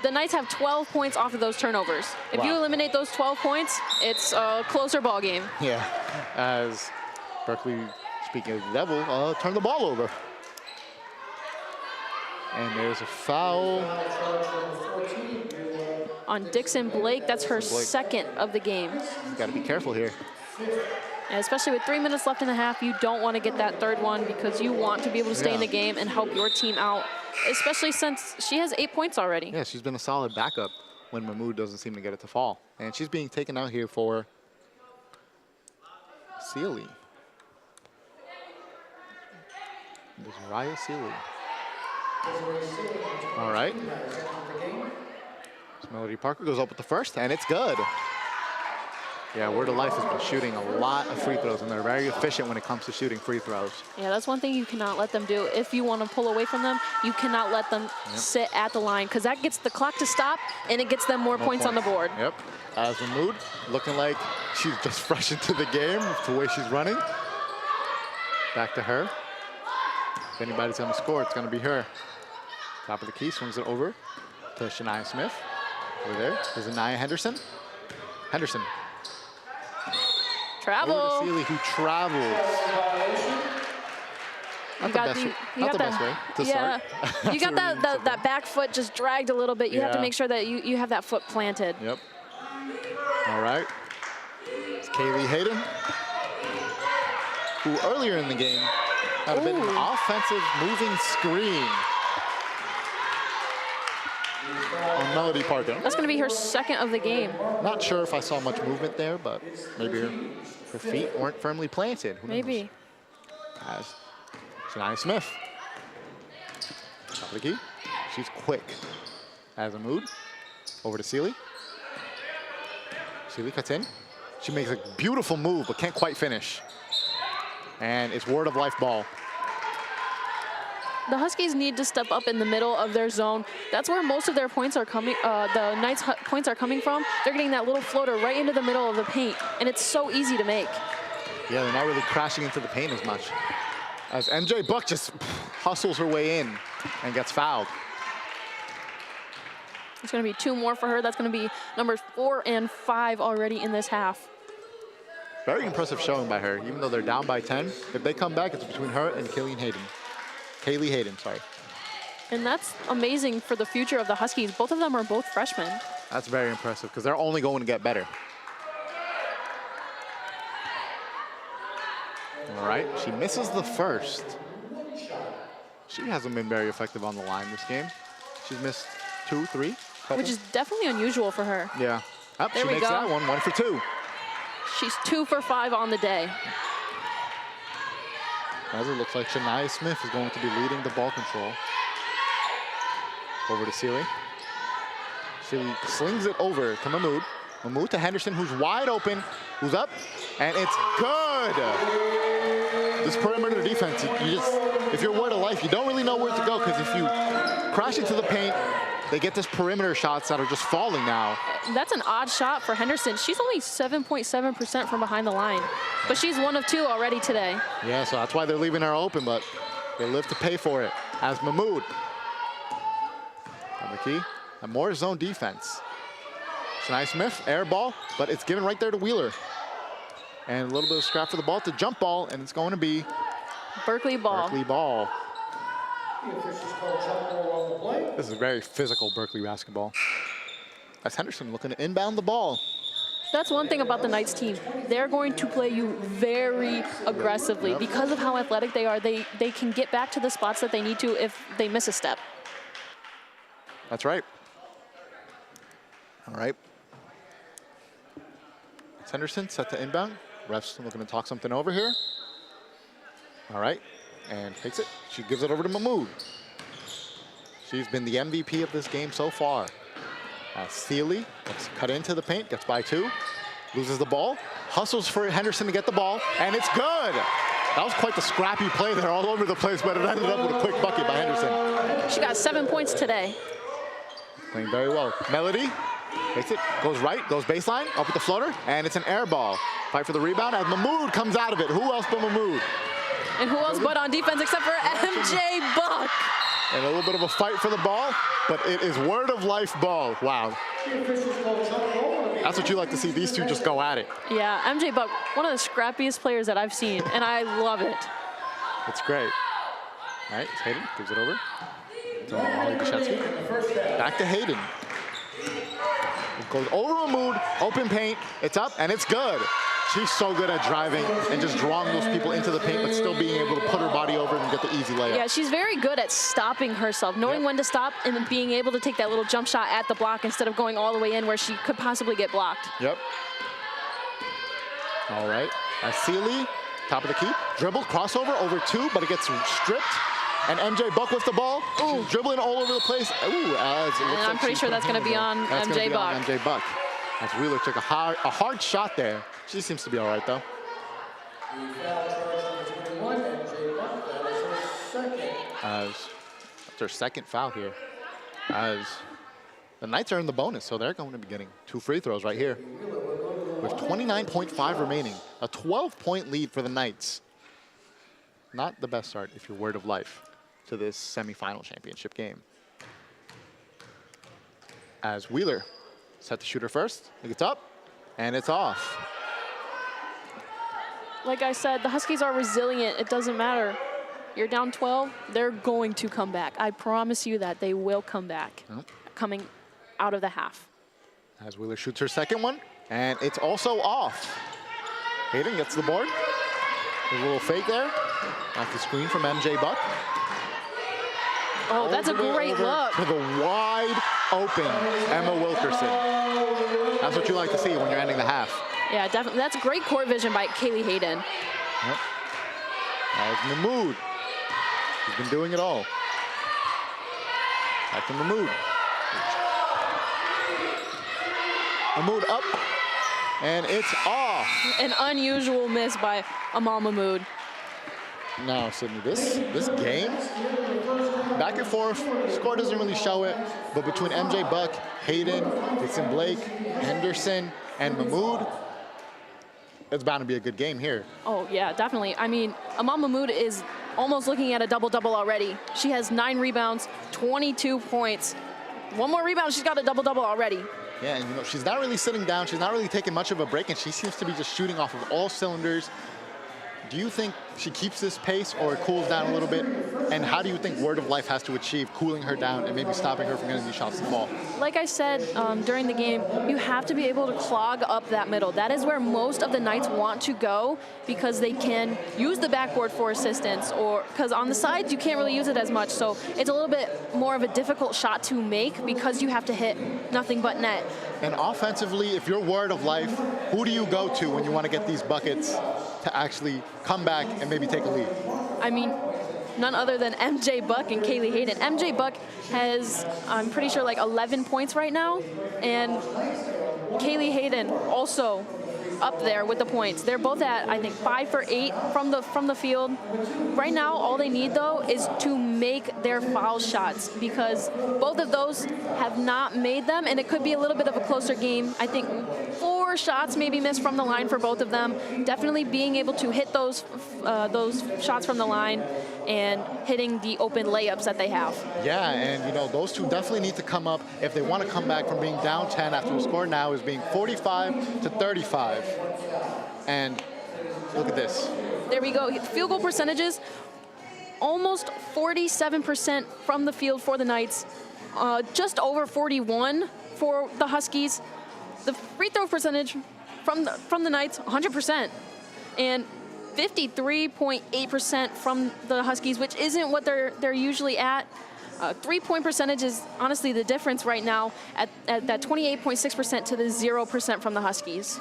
the Knights have 12 points off of those turnovers. If you eliminate those 12 points, it's a closer ball game. Yeah. As Berkeley, speaking of the devil, turned the ball over. And there's a foul on Dixon Blake. That's her second of the game. Got to be careful here. And especially with 3 minutes left in the half, you don't want to get that third one because you want to be able to stay in the game and help your team out, especially since she has 8 points already. Yeah, she's been a solid backup when Mahmoud doesn't seem to get it to fall. And she's being taken out here for Sealy. Desiree Sealy. All right. So Melody Parker goes up with the first, and it's good. Yeah, Word of Life has been shooting a lot of free throws, and they're very efficient when it comes to shooting free throws. Yeah, that's one thing you cannot let them do. If you want to pull away from them, you cannot let them sit at the line, because that gets the clock to stop, and it gets them more points on the board. Yep. As Mahmoud, looking like she's just fresh into the game, the way she's running. Back to her. If anybody's going to score, it's going to be her. Top of the key, swings it over to Shania Smith. Over there is Anaya Henderson. Henderson. Travel. Over to Sealy, who travels. Not the best way to start. You got that back foot just dragged a little bit. You have to make sure that you have that foot planted. Yep. All right. It's Kaylee Hayden, who earlier in the game had a bit of an offensive moving screen on Melody Parker. That's going to be her second of the game. Not sure if I saw much movement there, but maybe her feet weren't firmly planted. Who Maybe. knows? As Shania Smith. Top of the key. She's quick. As a mood. Over to Sealy. Sealy cuts in. She makes a beautiful move, but can't quite finish. And it's Word of Life ball. The Huskies need to step up in the middle of their zone. That's where most of their points are coming, the Knights' points are coming from. They're getting that little floater right into the middle of the paint, and it's so easy to make. Yeah, they're not really crashing into the paint as much. As MJ Buck just hustles her way in and gets fouled. It's going to be 2 more for her. That's going to be numbers 4 and 5 already in this half. Very impressive showing by her. Even though they're down by 10, if they come back, it's between her and Kaylee Hayden, sorry. And that's amazing for the future of the Huskies. Both of them are both freshmen. That's very impressive because they're only going to get better. All right, she misses the first. She hasn't been very effective on the line this game. She's missed 2, 3. Couple. Which is definitely unusual for her. Yeah. Oh, There she we makes go. that one, 1 for 2. She's 2 for 5 on the day. As it looks like Shania Smith is going to be leading the ball control. Over to Sealy. Sealy slings it over to Mahmoud. Mahmoud to Henderson, who's wide open, who's up, and it's good. This perimeter defense, if you're Word of Life, you don't really know where to go, because if you crash into the paint, they get this perimeter shots that are just falling now. That's an odd shot for Henderson. She's only 7.7% from behind the line, but she's 1 of 2 already today. Yeah, so that's why they're leaving her open, but they live to pay for it. As Mahmoud. On the key, and more zone defense. Shania Smith, air ball, but it's given right there to Wheeler. And a little bit of scrap for the ball to jump ball, and it's going to be Berkeley ball. Berkeley ball. This is very physical Berkeley basketball. As Henderson looking to inbound the ball. That's one thing about the Knights team. They're going to play you very aggressively. Because of how athletic they are, they can get back to the spots that they need to if they miss a step. That's right. All right. It's Henderson set to inbound. Ref's looking to talk something over here. All right, and takes it. She gives it over to Mahmood. She's been the MVP of this game so far. Sealy gets cut into the paint, gets by 2, loses the ball, hustles for Henderson to get the ball, and it's good. That was quite the scrappy play there, all over the place, but it ended up with a quick bucket by Henderson. She got 7 points today. Playing very well. Melody takes it, goes right, goes baseline, up with the floater, and it's an air ball. Fight for the rebound as Mahmood comes out of it. Who else but Mahmood? And who else but on defense except for MJ Buck? And a little bit of a fight for the ball, but it is word of life ball. Wow. That's what you like to see, these two just go at it. Yeah, MJ Buck, one of the scrappiest players that I've seen, and I love it. It's great. All right, Hayden gives it over to Molly Bashetsky. Back to Hayden. It goes over Mahmood, open paint, it's up, and it's good. She's so good at driving and just drawing those people into the paint, but still being able to put her body over and get the easy layup. Yeah, she's very good at stopping herself, knowing when to stop and then being able to take that little jump shot at the block instead of going all the way in where she could possibly get blocked. Yep. All right. Sealy, top of the key, dribble, crossover over 2, but it gets stripped. And MJ Buck with the ball. Ooh. She's dribbling all over the place. Ooh, as it looks And I'm pretty sure that's going to be on MJ Buck. On MJ Buck. As Wheeler took a hard shot there. She seems to be all right, though. That's her second foul here. As the Knights are in the bonus, so they're going to be getting 2 free throws right here. With 29.5 remaining, a 12-point lead for the Knights. Not the best start, if you're word of life, to this semifinal championship game. As Wheeler set the shooter first, it gets up, and it's off. Like I said, the Huskies are resilient. It doesn't matter. You're down 12, they're going to come back. I promise you that they will come back, coming out of the half. As Wheeler shoots her second one, and it's also off. Hayden gets the board. There's a little fake there. Off the screen from MJ Buck. Oh, that's a great look. To the wide open Emma Wilkerson. That's what you like to see when you're ending the half. Yeah, definitely. That's great court vision by Kaylee Hayden. Yep. As Mahmood. He's been doing it all. Back to Mahmood. Mahmood up, and it's off. An unusual miss by Amal Mahmood. Now, Sydney, this game, back and forth, score doesn't really show it, but between MJ Buck, Hayden, Dixon Blake, Henderson, and Mahmood, it's bound to be a good game here. Oh, yeah, definitely. I mean, Amal Mahmood is almost looking at a double-double already. She has 9 rebounds, 22 points. 1 more rebound, she's got a double-double already. Yeah, and you know, she's not really sitting down. She's not really taking much of a break, and she seems to be just shooting off of all cylinders. Do you think she keeps this pace or it cools down a little bit? And how do you think Word of Life has to achieve cooling her down and maybe stopping her from getting these shots to fall? Like I said during the game, you have to be able to clog up that middle. That is where most of the Knights want to go because they can use the backboard for assistance, or because on the sides you can't really use it as much. So it's a little bit more of a difficult shot to make because you have to hit nothing but net. And offensively, if you're Word of Life, who do you go to when you want to get these buckets to actually come back and maybe take a lead? I mean, none other than MJ Buck and Kaylee Hayden. MJ Buck has, I'm pretty sure, like 11 points right now, and Kaylee Hayden also up there with the points. They're both at, I think, 5 for 8 from the field. Right now, all they need, though, is to make their foul shots because both of those have not made them, and it could be a little bit of a closer game. I think 4 shots maybe missed from the line for both of them. Definitely being able to hit those shots from the line and hitting the open layups that they have. Yeah, and you know, those two definitely need to come up if they want to come back from being down 10 after the score now is being 45 to 35. And look at this. There we go. Field goal percentages, almost 47% from the field for the Knights, just over 41 for the Huskies. The free throw percentage from the Knights, 100%. And 53.8% from the Huskies, which isn't what they're usually at. 3-point percentage is honestly the difference right now at that 28.6% to the 0% from the Huskies.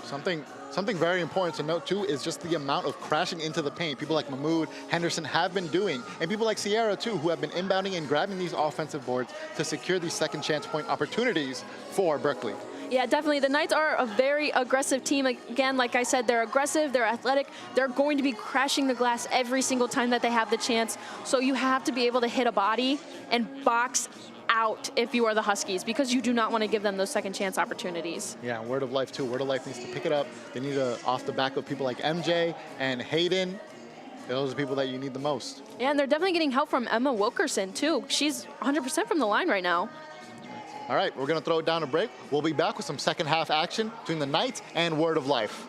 Something very important to note too is just the amount of crashing into the paint people like Mahmoud, Henderson have been doing, and people like Sierra too, who have been inbounding and grabbing these offensive boards to secure these second chance point opportunities for Berkeley. Yeah, definitely. The Knights are a very aggressive team. Again, like I said, they're aggressive, they're athletic, they're going to be crashing the glass every single time that they have the chance. So you have to be able to hit a body and box out if you are the Huskies, because you do not want to give them those second chance opportunities. Yeah, Word of Life too. Word of Life needs to pick it up. They need to, off the back of people like MJ and Hayden, those are the people that you need the most. Yeah, and they're definitely getting help from Emma Wilkerson too. She's 100% from the line right now. All right, we're gonna throw it down a break. We'll be back with some second half action between the Knights and Word of Life.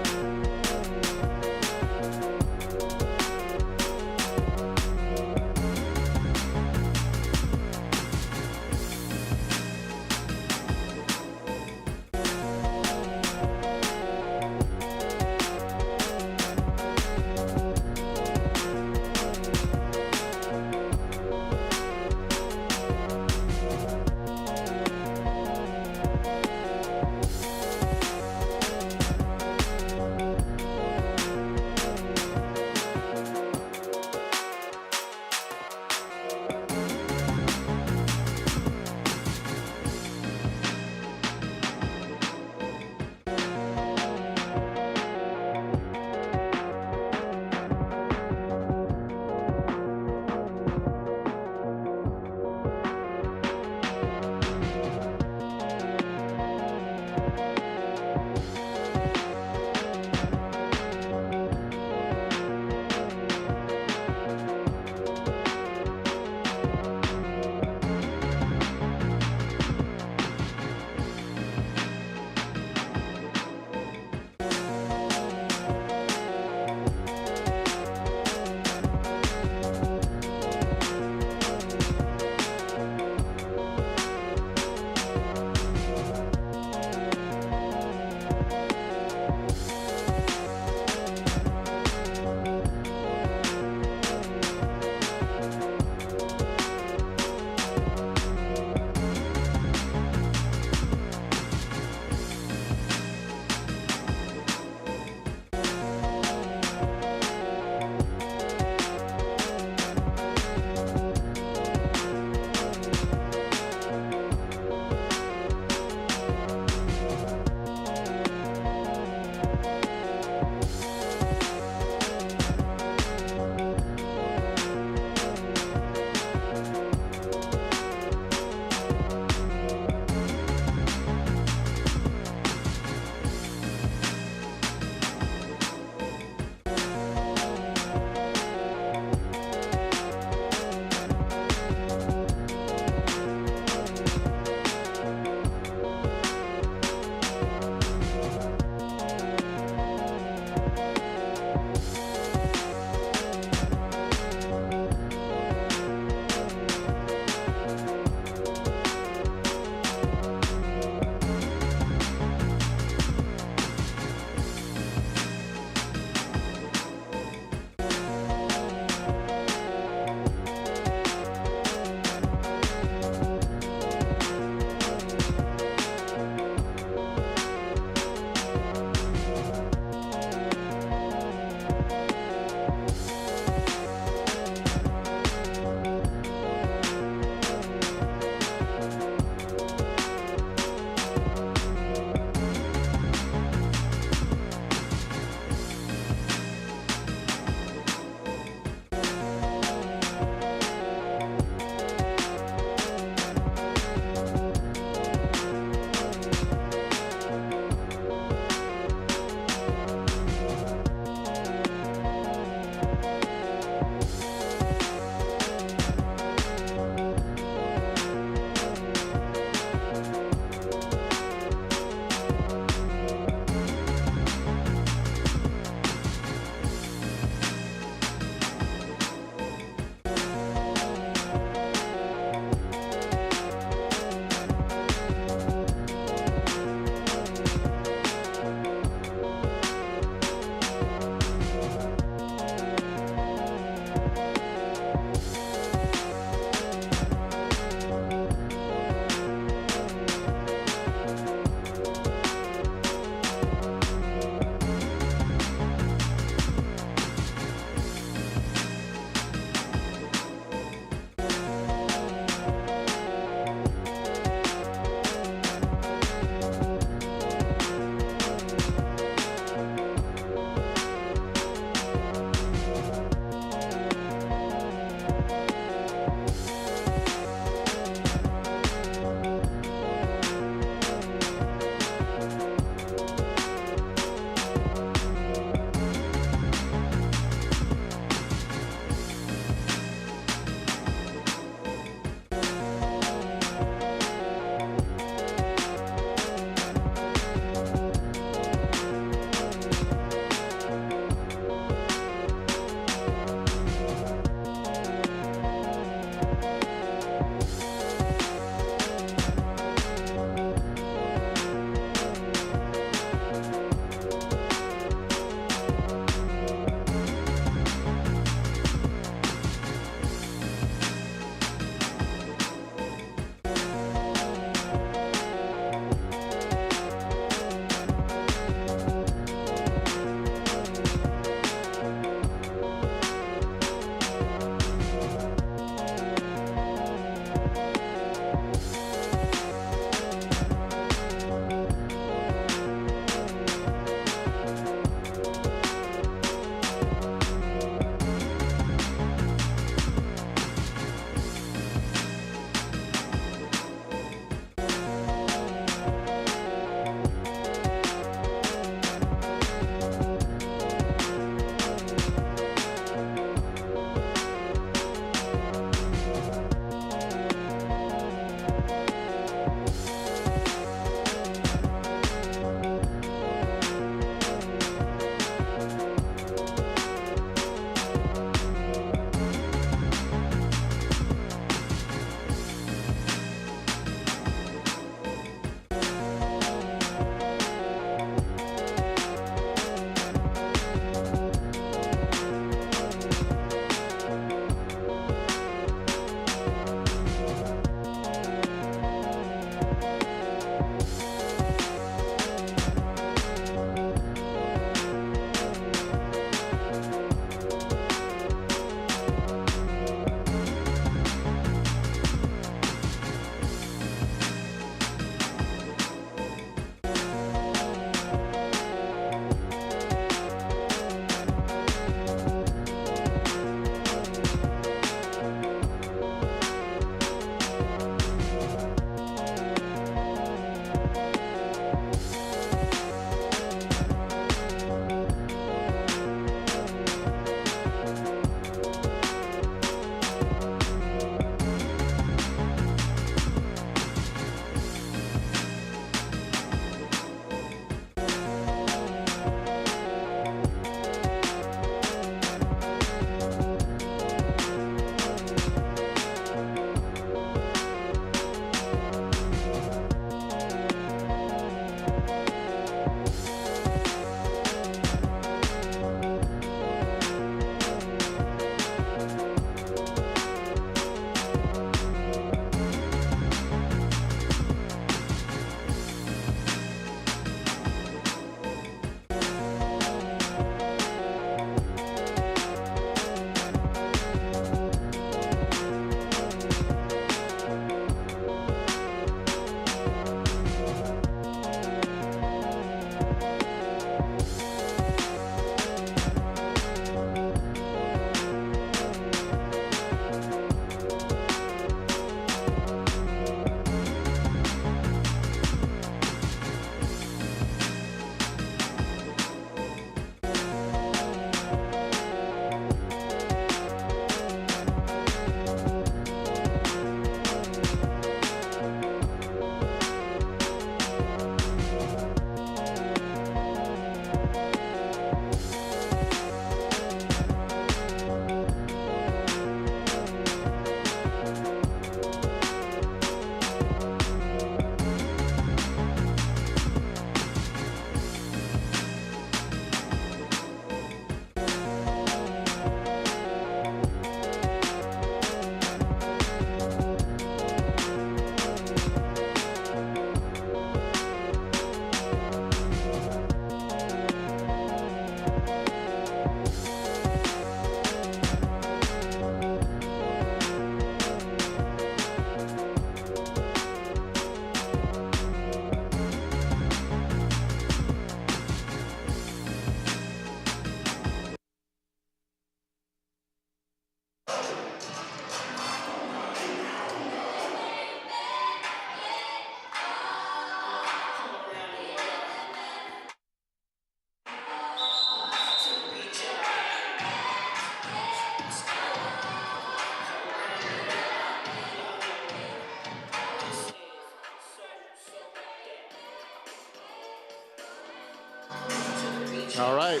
All right,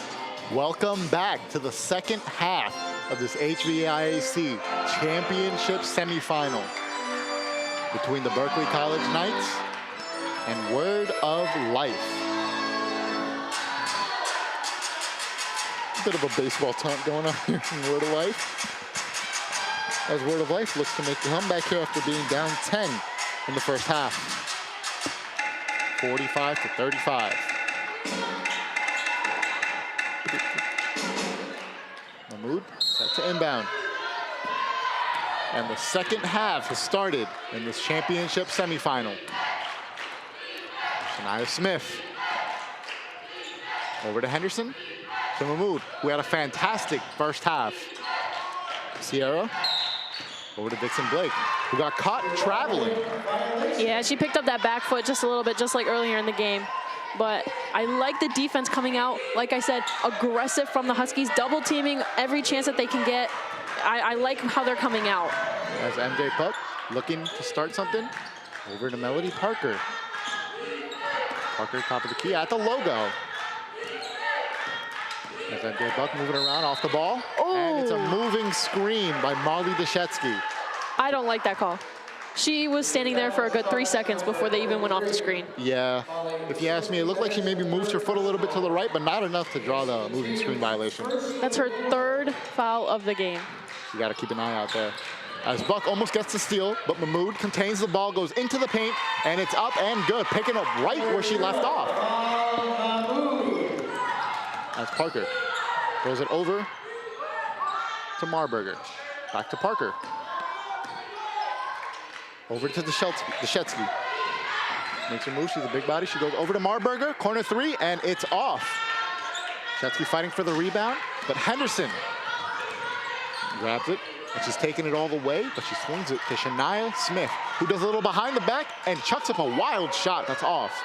welcome back to the second half of this HVIAC Championship Semifinal between the Berkeley College Knights and Word of Life. A bit of a baseball taunt going on here from Word of Life, as Word of Life looks to make a comeback here after being down 10 in the first half. 45-35. Mahmoud set to inbound. And the second half has started in this championship semifinal. Shania Smith. Over to Henderson. To Mahmoud, who had a fantastic first half. Sierra. Over to Dixon Blake, who got caught traveling. Yeah, she picked up that back foot just a little bit, just like earlier in the game. But I like the defense coming out. Like I said, aggressive from the Huskies, double teaming every chance that they can get. I like how they're coming out. As MJ Puck looking to start something. Over to Melody Parker. Parker top of the key at the logo. As MJ Buck moving around off the ball. Ooh. And it's a moving screen by Molly Deshetsky. I don't like that call. She was standing there for a good 3 seconds before they even went off the screen. Yeah, if you ask me, it looked like she maybe moved her foot a little bit to the right, but not enough to draw the moving screen violation. That's her third foul of the game. You got to keep an eye out there. As Buck almost gets the steal, but Mahmoud contains the ball, goes into the paint, and it's up and good, picking up right where she left off. As Parker throws it over to Marburger. Back to Parker. Over to Deshetsky. Makes her move, she's a big body. She goes over to Marburger, corner three, and it's off. Deshetsky fighting for the rebound, but Henderson grabs it, and she's taking it all the way, but she swings it to Shania Smith, who does a little behind the back and chucks up a wild shot that's off.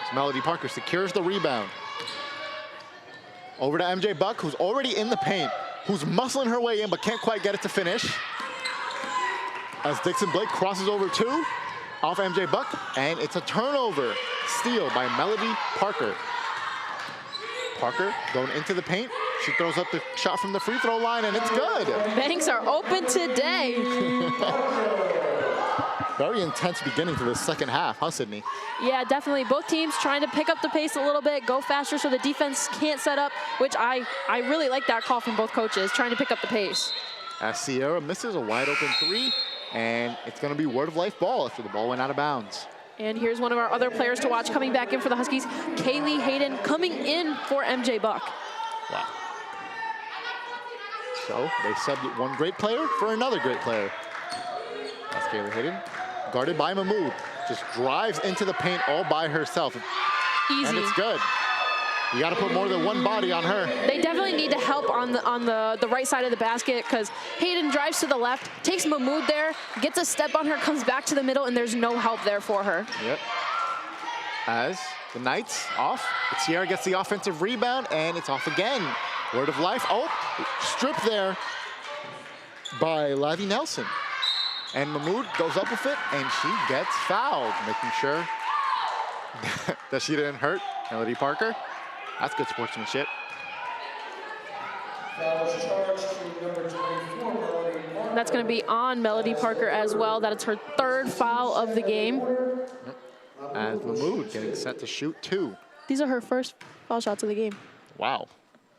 So Melody Parker secures the rebound. Over to MJ Buck, who's already in the paint, who's muscling her way in, but can't quite get it to finish. As Dixon Blake crosses over two, off MJ Buck, and it's a turnover. Steal by Melody Parker. Parker going into the paint. She throws up the shot from the free throw line, and it's good. Banks are open today. Very intense beginning to the second half, huh, Sydney? Yeah, definitely. Both teams trying to pick up the pace a little bit, go faster so the defense can't set up, which I really like that call from both coaches, trying to pick up the pace. As Sierra misses a wide open three, and it's going to be Word of Life ball after the ball went out of bounds. And here's one of our other players to watch coming back in for the Huskies, Kaylee Hayden, coming in for MJ Buck. Wow. So they subbed one great player for another great player. That's Kaylee Hayden, guarded by Mahmoud. Just drives into the paint all by herself. Easy. And it's good. You got to put more than one body on her. They definitely need to help on the right side of the basket, because Hayden drives to the left, takes Mahmoud there, gets a step on her, comes back to the middle, and there's no help there for her. Yep. As the Knights off, but Sierra gets the offensive rebound, and it's off again. Word of Life. Oh, stripped there by Lavi Nelson. And Mahmoud goes up with it, and she gets fouled, making sure that she didn't hurt Melody Parker. That's good sportsmanship. That's going to be on Melody Parker as well. That is her third foul of the game. As Mahmoud getting set to shoot two. These are her first foul shots of the game. Wow.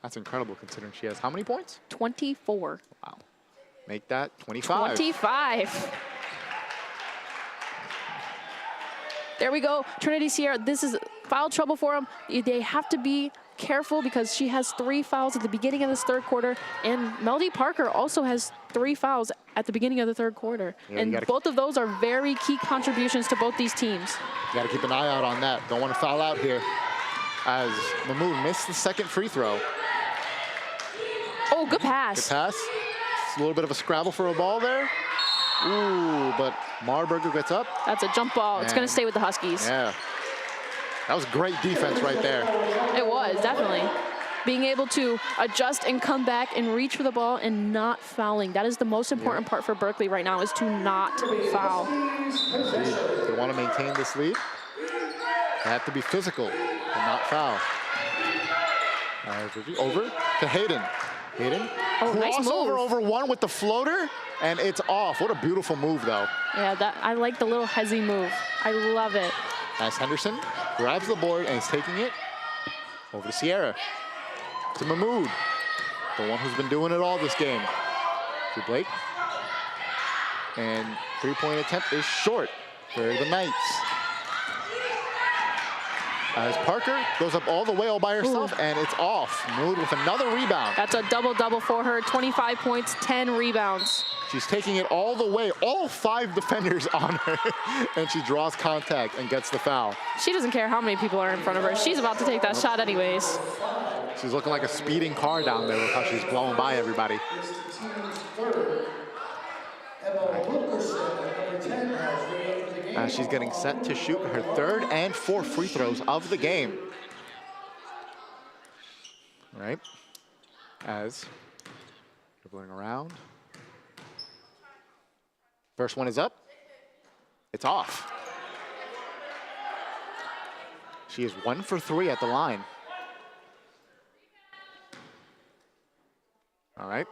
That's incredible considering she has how many points? 24. Wow. Make that 25. 25. There we go. Trinity Sierra, this is foul trouble for them. They have to be careful because she has 3 fouls at the beginning of this third quarter, and Melody Parker also has 3 fouls at the beginning of the third quarter. Yeah, and both of those are very key contributions to both these teams. You got to keep an eye out on that. Don't want to foul out here. As Mahmoud missed the second free throw. Oh, good pass. Good pass. It's a little bit of a scrabble for a ball there. Ooh, but Marburger gets up. That's a jump ball. It's going to stay with the Huskies. Yeah. That was great defense right there. It was, definitely. Being able to adjust and come back and reach for the ball and not fouling. That is the most important part for Berkeley right now, is to not foul. If they want to maintain this lead, they have to be physical and not foul. Over to Hayden. Hayden, Oh, nice crossover move. over one with the floater, and it's off. What a beautiful move, though. Yeah, I like the little hezzy move. I love it. As Henderson grabs the board and is taking it over to Sierra. To Mahmoud, the one who's been doing it all this game. To Blake. And three-point attempt is short for the Knights. As Parker goes up all the way all by herself, and it's off. Mahmoud with another rebound. That's a double-double for her. 25 points, 10 rebounds. She's taking it all the way, all 5 defenders on her, and she draws contact and gets the foul. She doesn't care how many people are in front of her. She's about to take that shot anyways. She's looking like a speeding car down there with how she's blowing by everybody. As she's getting set to shoot her 3rd and 4th free throws of the game. All right, as dribbling around. First one is up. It's off. She is 1 for 3 at the line. All right.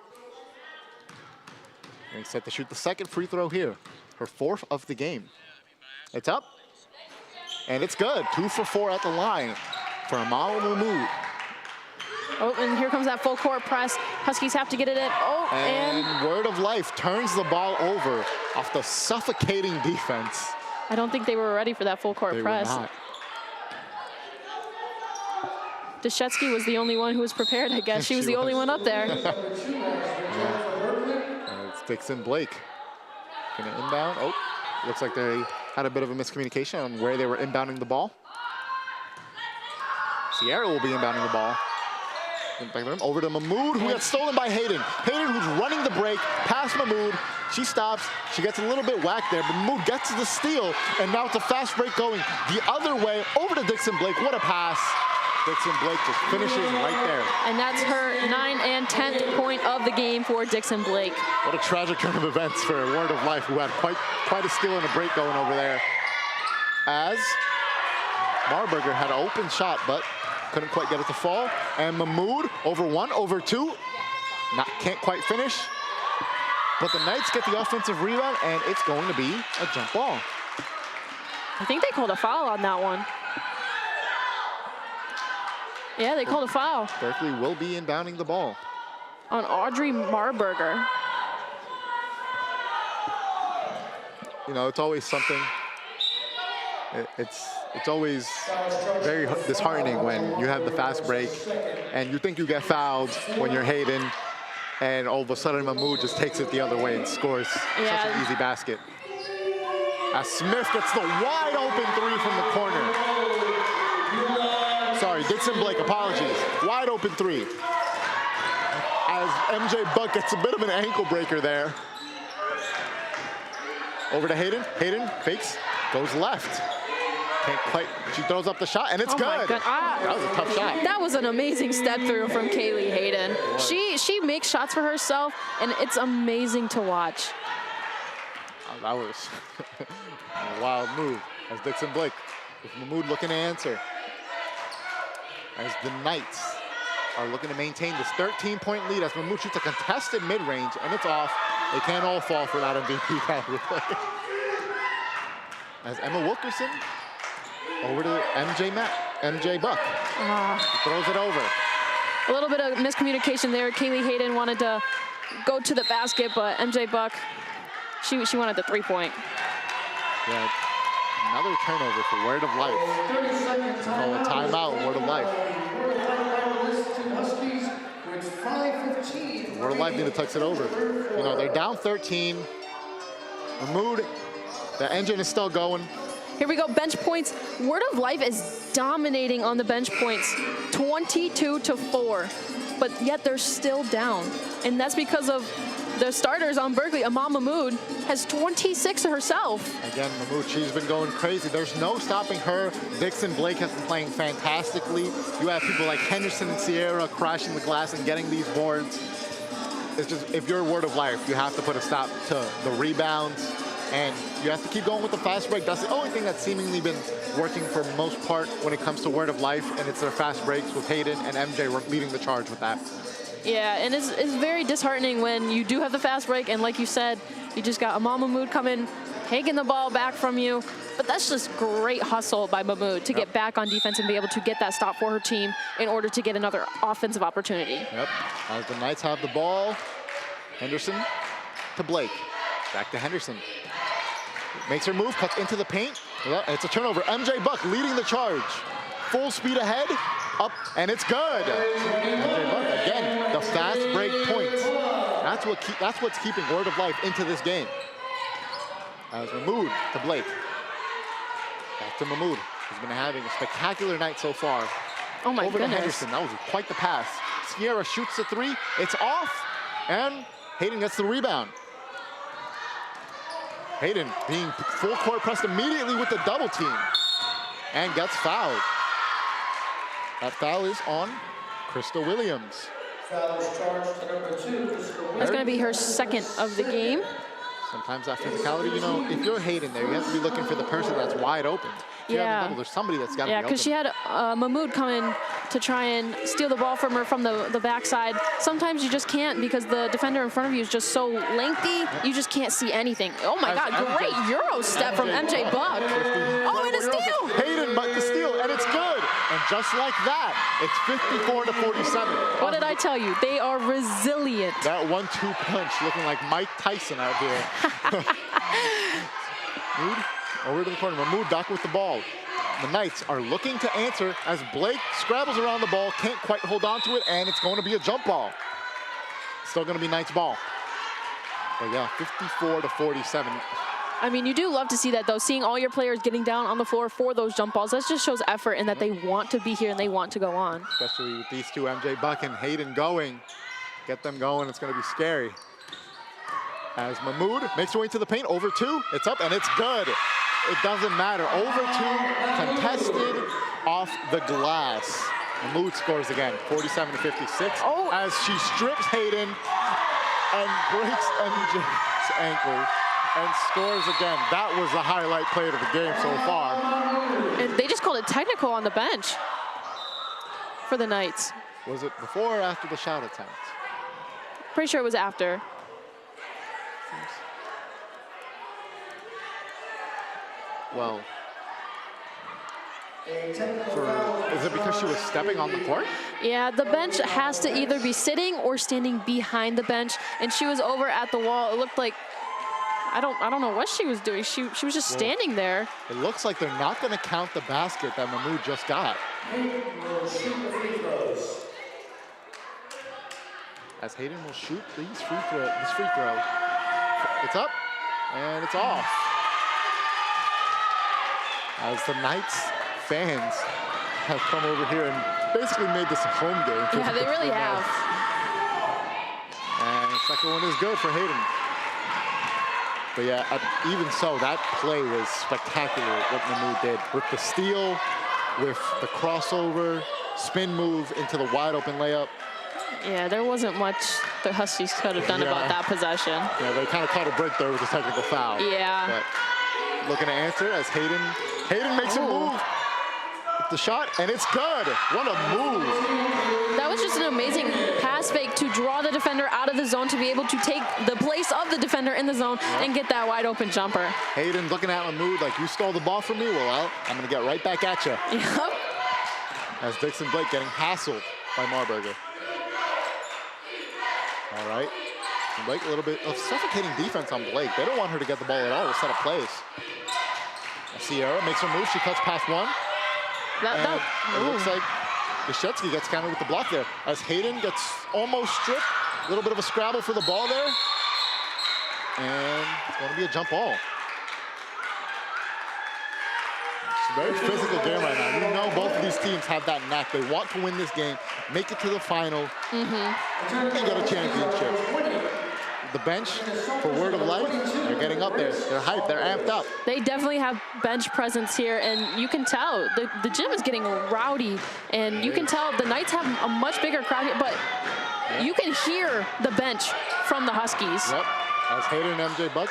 Getting set to shoot the 2nd free throw here. Her 4th of the game. It's up. And it's good. 2 for 4 at the line for Amal Mahmoud. Oh, and here comes that full court press. Huskies have to get it in. Oh, and Word of Life turns the ball over off the suffocating defense. I don't think they were ready for that full court They press. were not. Deshetsky was the only one who was prepared, I guess. She was the only one up there. It's Dixon Blake. Gonna inbound. Oh, looks like they had a bit of a miscommunication on where they were inbounding the ball. Sierra will be inbounding the ball. Over to Mahmoud, who gets stolen by Hayden. Hayden, who's running the break, past Mahmoud. She stops. She gets a little bit whacked there, but Mahmoud gets the steal, and now it's a fast break going the other way over to Dixon Blake. What a pass. Dixon Blake just finishes right there. And that's her 9th and 10th point of the game for Dixon Blake. What a tragic turn of events for Word of Life, who had quite a steal and a break going over there. As Marburger had an open shot, but couldn't quite get it to fall. And Mahmoud over 1, over 2. Can't quite finish. But the Knights get the offensive rebound, and it's going to be a jump ball. I think they called a foul on that one. Yeah, they called a foul. Berkeley will be inbounding the ball. On Audrey Marburger. You know, it's always something. It's always very disheartening when you have the fast break and you think you get fouled when you're Hayden, and all of a sudden Mahmoud just takes it the other way and scores such an easy basket. As Smith gets the wide open 3 from the corner. Sorry, Dixon Blake, apologies. Wide open 3. As MJ Buck gets a bit of an ankle breaker there. Over to Hayden. Hayden fakes, goes left. Can't quite, she throws up the shot, and it's good. That was a tough shot. That was an amazing step through from Kaylee Hayden. She makes shots for herself, and it's amazing to watch. Oh, that was a wild move. As Dixon Blake with Mahmoud looking to answer. As the Knights are looking to maintain this 13-point lead as Mahmoud shoots a contested mid-range, and it's off. They can't all fall for that MVP caliber play. As Emma Wilkerson over to MJ Buck. She throws it over. A little bit of miscommunication there. Kaylee Hayden wanted to go to the basket, but MJ Buck, she wanted the 3-point. Yeah, another turnover for Word of Life. Call a timeout, Word of Life. Word of Life need to tuck it over. You know, they're down 13. Mahmoud, the engine is still going. Here we go, bench points. Word of Life is dominating on the bench points, 22-4, but yet they're still down. And that's because of the starters on Berkeley. Amal Mahmoud has 26 herself. Again, Mahmoud, she's been going crazy. There's no stopping her. Dixon Blake has been playing fantastically. You have people like Henderson and Sierra crashing the glass and getting these boards. It's just, if you're Word of Life, you have to put a stop to the rebounds And you have to keep going with the fast break. That's the only thing that's seemingly been working for most part when it comes to Word of Life, and it's their fast breaks with Hayden and MJ leading the charge with that. Yeah, and it's very disheartening when you do have the fast break, and like you said, you just got Amal Mahmoud coming, taking the ball back from you. But that's just great hustle by Mahmoud to get back on defense and be able to get that stop for her team in order to get another offensive opportunity. Yep, as the Knights have the ball, Henderson to Blake. Back to Henderson. Makes her move, cuts into the paint. It's a turnover. MJ Buck leading the charge. Full speed ahead, up, and it's good. MJ Buck, again, the fast break points. That's what's keeping Word of Life into this game. As Mahmoud to Blake. Back to Mahmoud, who's been having a spectacular night so far. Oh my Over goodness. to Henderson, that was quite the pass. Sierra shoots the three, it's off, and Hayden gets the rebound. Hayden being full court pressed immediately with the double team and gets fouled. That foul is on Crystal Williams. Foul is charged to number 2, Crystal That's Williams. going to be her second of the game. Sometimes that physicality, you know, if you're Hayden there, you have to be looking for the person that's wide open. If you have a Yeah. double, there's somebody that's got to Yeah, be open. because she had Mahmoud come in to try and steal the ball from her from the backside. Sometimes you just can't because the defender in front of you is just so lengthy, you just can't see anything. Oh my God, great Euro step from MJ Buck. Oh, and a steal! Hayden, but the steal, and it's good. And just like that, it's 54-47. What did I tell you? They are resilient. That 1-2 punch looking like Mike Tyson out here. Mahmoud over to the corner. Mahmoud back with the ball. The Knights are looking to answer as Blake scrabbles around the ball, can't quite hold on to it, and it's going to be a jump ball. Still going to be Knights ball. But yeah, 54-47. I mean, you do love to see that, though, seeing all your players getting down on the floor for those jump balls. That just shows effort and that they want to be here and they want to go on. Especially with these two, MJ Buck and Hayden going. Get them going, it's going to be scary. As Mahmoud makes her way to the paint, over 2, it's up, and it's good. It doesn't matter. Over 2, contested off the glass. Mahmoud scores again, 47-56. Oh. As she strips Hayden and breaks MJ's ankle and scores again. That was the highlight play of the game so far. And they just called it technical on the bench for the Knights. Was it before or after the shot attempt? Pretty sure it was after. Well, is it because she was stepping on the court? Yeah, the bench has to either be sitting or standing behind the bench, and she was over at the wall. It looked like, I don't know what she was doing. She was just standing there. It looks like they're not going to count the basket that Mahmoud just got. As Hayden will shoot this free throw. It's up, and it's off. As the Knights fans have come over here and basically made this a home game. Yeah, they really have. And the second one is good for Hayden. But yeah, even so, that play was spectacular, what Mahmoud did. With the steal, with the crossover, spin move into the wide open layup. Yeah, there wasn't much the Huskies could have done about that possession. Yeah, they kind of caught a break there with a technical foul. Yeah. But looking to answer as Hayden makes a move with the shot, and it's good. What a move. That was just an amazing pass fake to draw the defender out of the zone to be able to take the place of the defender in the zone and get that wide open jumper. Hayden looking at Mahmoud like, you stole the ball from me? Well, I'm going to get right back at you. Yep. As Dixon Blake getting hassled by Marburger. All right. And Blake, a little bit of suffocating defense on Blake. They don't want her to get the ball at all to set up plays. Sierra makes her move. She cuts past one. It looks like Gashetsky gets counted with the block there. As Hayden gets almost stripped. A little bit of a scrabble for the ball there. And it's going to be a jump ball. It's a very physical game right now. You know both of these teams have that knack. They want to win this game, make it to the final, and get a championship. The bench for Word of Life, they're getting up there. They're hyped, they're amped up. They definitely have bench presence here, and you can tell the gym is getting rowdy, and you can tell the Knights have a much bigger crowd here, but you can hear the bench from the Huskies. Yep, as Hayden and MJ Buck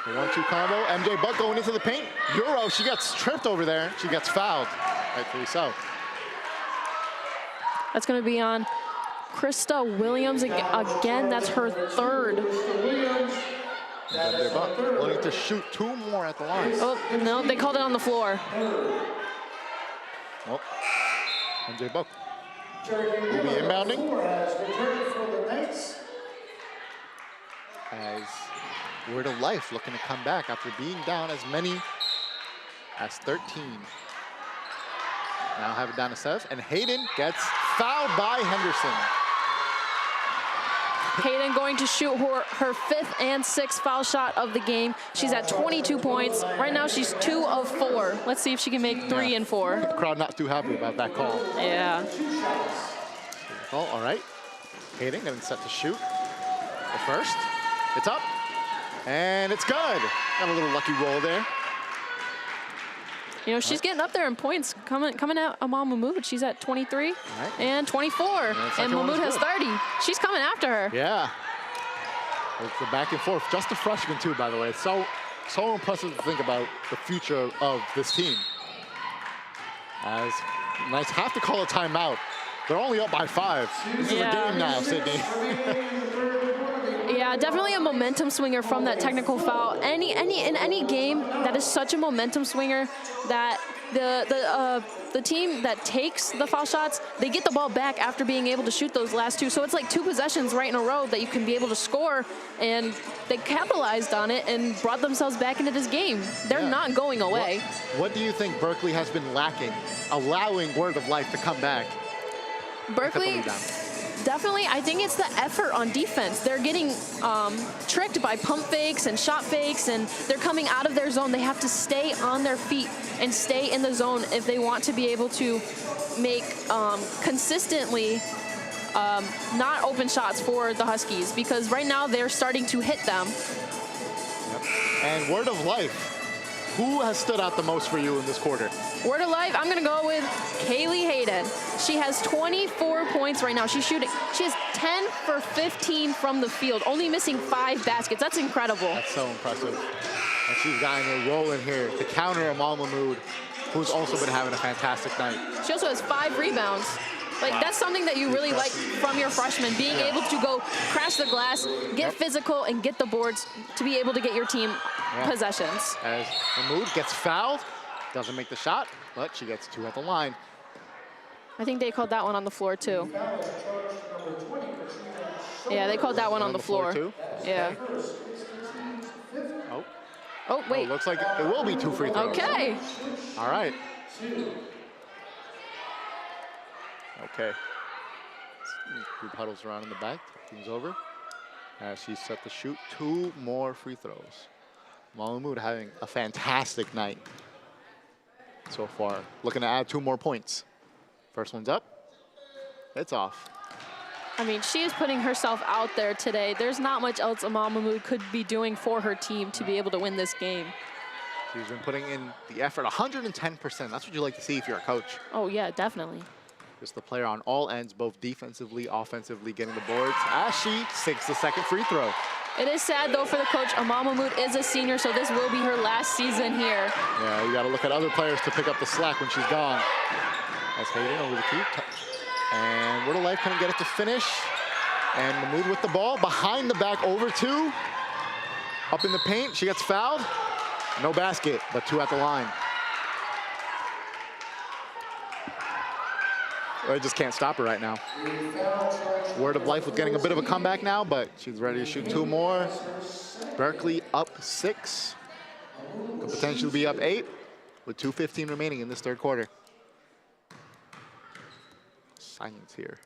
The 1-2 combo. MJ Buck going into the paint. Euro, she gets tripped over there. She gets fouled. Rightfully so. That's going to be on Krista Williams again. That's her third. MJ Buck willing to shoot 2 more at the line. Oh, no, they called it on the floor. Well, MJ Buck will be inbounding. As Word of Life looking to come back after being down as many as 13. Now have it down to 7, and Hayden gets fouled by Henderson. Hayden going to shoot her 5th and 6th foul shot of the game. She's at 22 points. Right now she's 2 of 4. Let's see if she can make 3 and 4. The crowd not too happy about that call. Yeah. All right. Hayden getting set to shoot. The first. It's up. And it's good. Got a little lucky roll there. You know, she's getting up there in points. Coming out Amal Mahmoud. She's at 23 and 24. And Mahmoud has 30. She's coming after her. Yeah. It's the back and forth. Just a freshman, too, by the way. It's so impressive to think about the future of this team. As Knights have to call a timeout. They're only up by 5. This is a game now, Sydney. Yeah, definitely a momentum swinger from that technical foul. In any game, that is such a momentum swinger that the team that takes the foul shots, they get the ball back after being able to shoot those last 2. So it's like 2 possessions right in a row that you can be able to score, and they capitalized on it and brought themselves back into this game. They're not going away. What do you think Berkeley has been lacking, allowing Word of Life to come back? Berkeley, definitely, I think it's the effort on defense. They're getting tricked by pump fakes and shot fakes, and they're coming out of their zone. They have to stay on their feet and stay in the zone if they want to be able to make consistently not open shots for the Huskies, because right now they're starting to hit them. And Word of Life, who has stood out the most for you in this quarter? Word of Life, I'm going to go with Kaylee Hayden. She has 24 points right now. She has 10 for 15 from the field, only missing 5 baskets. That's incredible. That's so impressive. And she's gotten a roll in here to counter Amal Mahmoud, who's also been having a fantastic night. She also has 5 rebounds. Like, that's something that you really like from your freshman, being able to go crash the glass, get physical, and get the boards to be able to get your team possessions. As Mahmoud gets fouled, doesn't make the shot, but she gets 2 at the line. I think they called that one on the floor, too. Yeah, they called that one on the floor. Too? Yeah. Oh, wait. Oh, looks like it will be 2 free throws. Okay. All right. Okay. Group huddles around in the back. Things over. As she's set to shoot 2 more free throws. Mahmoud having a fantastic night so far. Looking to add 2 more points. First one's up. It's off. I mean, she is putting herself out there today. There's not much else Amal Mahmoud could be doing for her team to be able to win this game. She's been putting in the effort 110%. That's what you like to see if you're a coach. Oh, yeah, definitely. Just the player on all ends, both defensively, offensively, getting the boards as she sinks the 2nd free throw. It is sad, though, for the coach. Amal Mahmoud is a senior, so this will be her last season here. Yeah, you got to look at other players to pick up the slack when she's gone. That's Hayden over the key. And Word of Life couldn't get it to finish. And Mahmoud with the ball, behind the back, over 2. Up in the paint, she gets fouled. No basket, but 2 at the line. I just can't stop her right now. Word of Life was getting a bit of a comeback now, but she's ready to shoot 2 more. Berkeley up 6. Could potentially be up 8 with 2:15 remaining in this 3rd quarter. Silence here.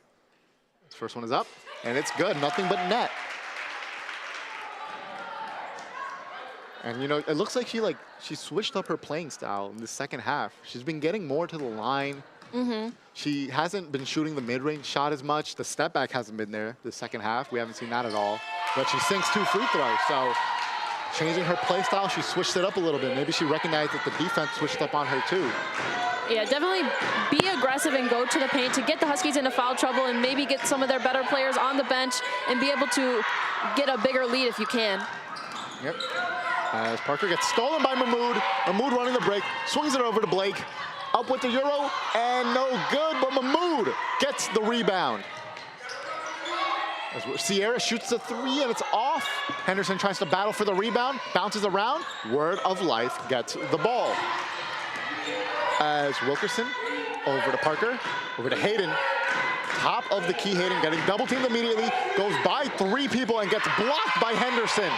This first one is up, and it's good. Nothing but net. And you know, it looks like she switched up her playing style in the 2nd half. She's been getting more to the line. She hasn't been shooting the mid-range shot as much. The step back hasn't been there the 2nd half. We haven't seen that at all. But she sinks 2 free throws. So changing her play style, she switched it up a little bit. Maybe she recognized that the defense switched up on her too. Yeah, definitely be aggressive and go to the paint to get the Huskies into foul trouble and maybe get some of their better players on the bench and be able to get a bigger lead if you can. Yep. As Parker gets stolen by Mahmoud. Mahmoud running the break, swings it over to Blake. Up with the Euro, and no good, but Mahmoud gets the rebound. As Sierra shoots the 3, and it's off. Henderson tries to battle for the rebound, bounces around. Word of Life gets the ball. As Wilkerson over to Parker, over to Hayden. Top of the key, Hayden getting double teamed immediately, goes by 3 people and gets blocked by Henderson.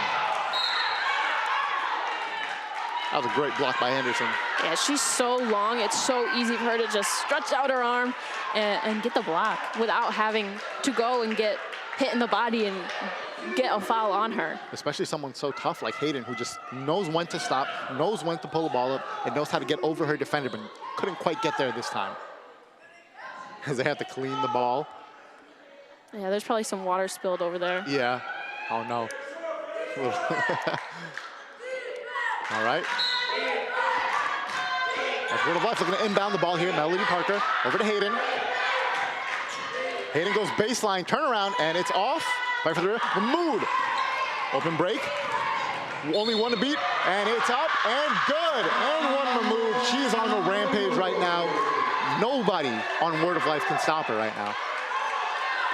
That was a great block by Henderson. Yeah, she's so long. It's so easy for her to just stretch out her arm and get the block without having to go and get hit in the body and get a foul on her. Especially someone so tough like Hayden, who just knows when to stop, knows when to pull the ball up, and knows how to get over her defender, but couldn't quite get there this time. As they have to clean the ball. Yeah, there's probably some water spilled over there. Yeah. Oh, no. All right. As Word of Life looking to inbound the ball here. Melody Parker over to Hayden. Hayden goes baseline, turnaround, and it's off. Right for the rear. Mahmoud. Open break. Only one to beat, and it's up and good. And one Mahmoud. She's on a rampage right now. Nobody on Word of Life can stop her right now.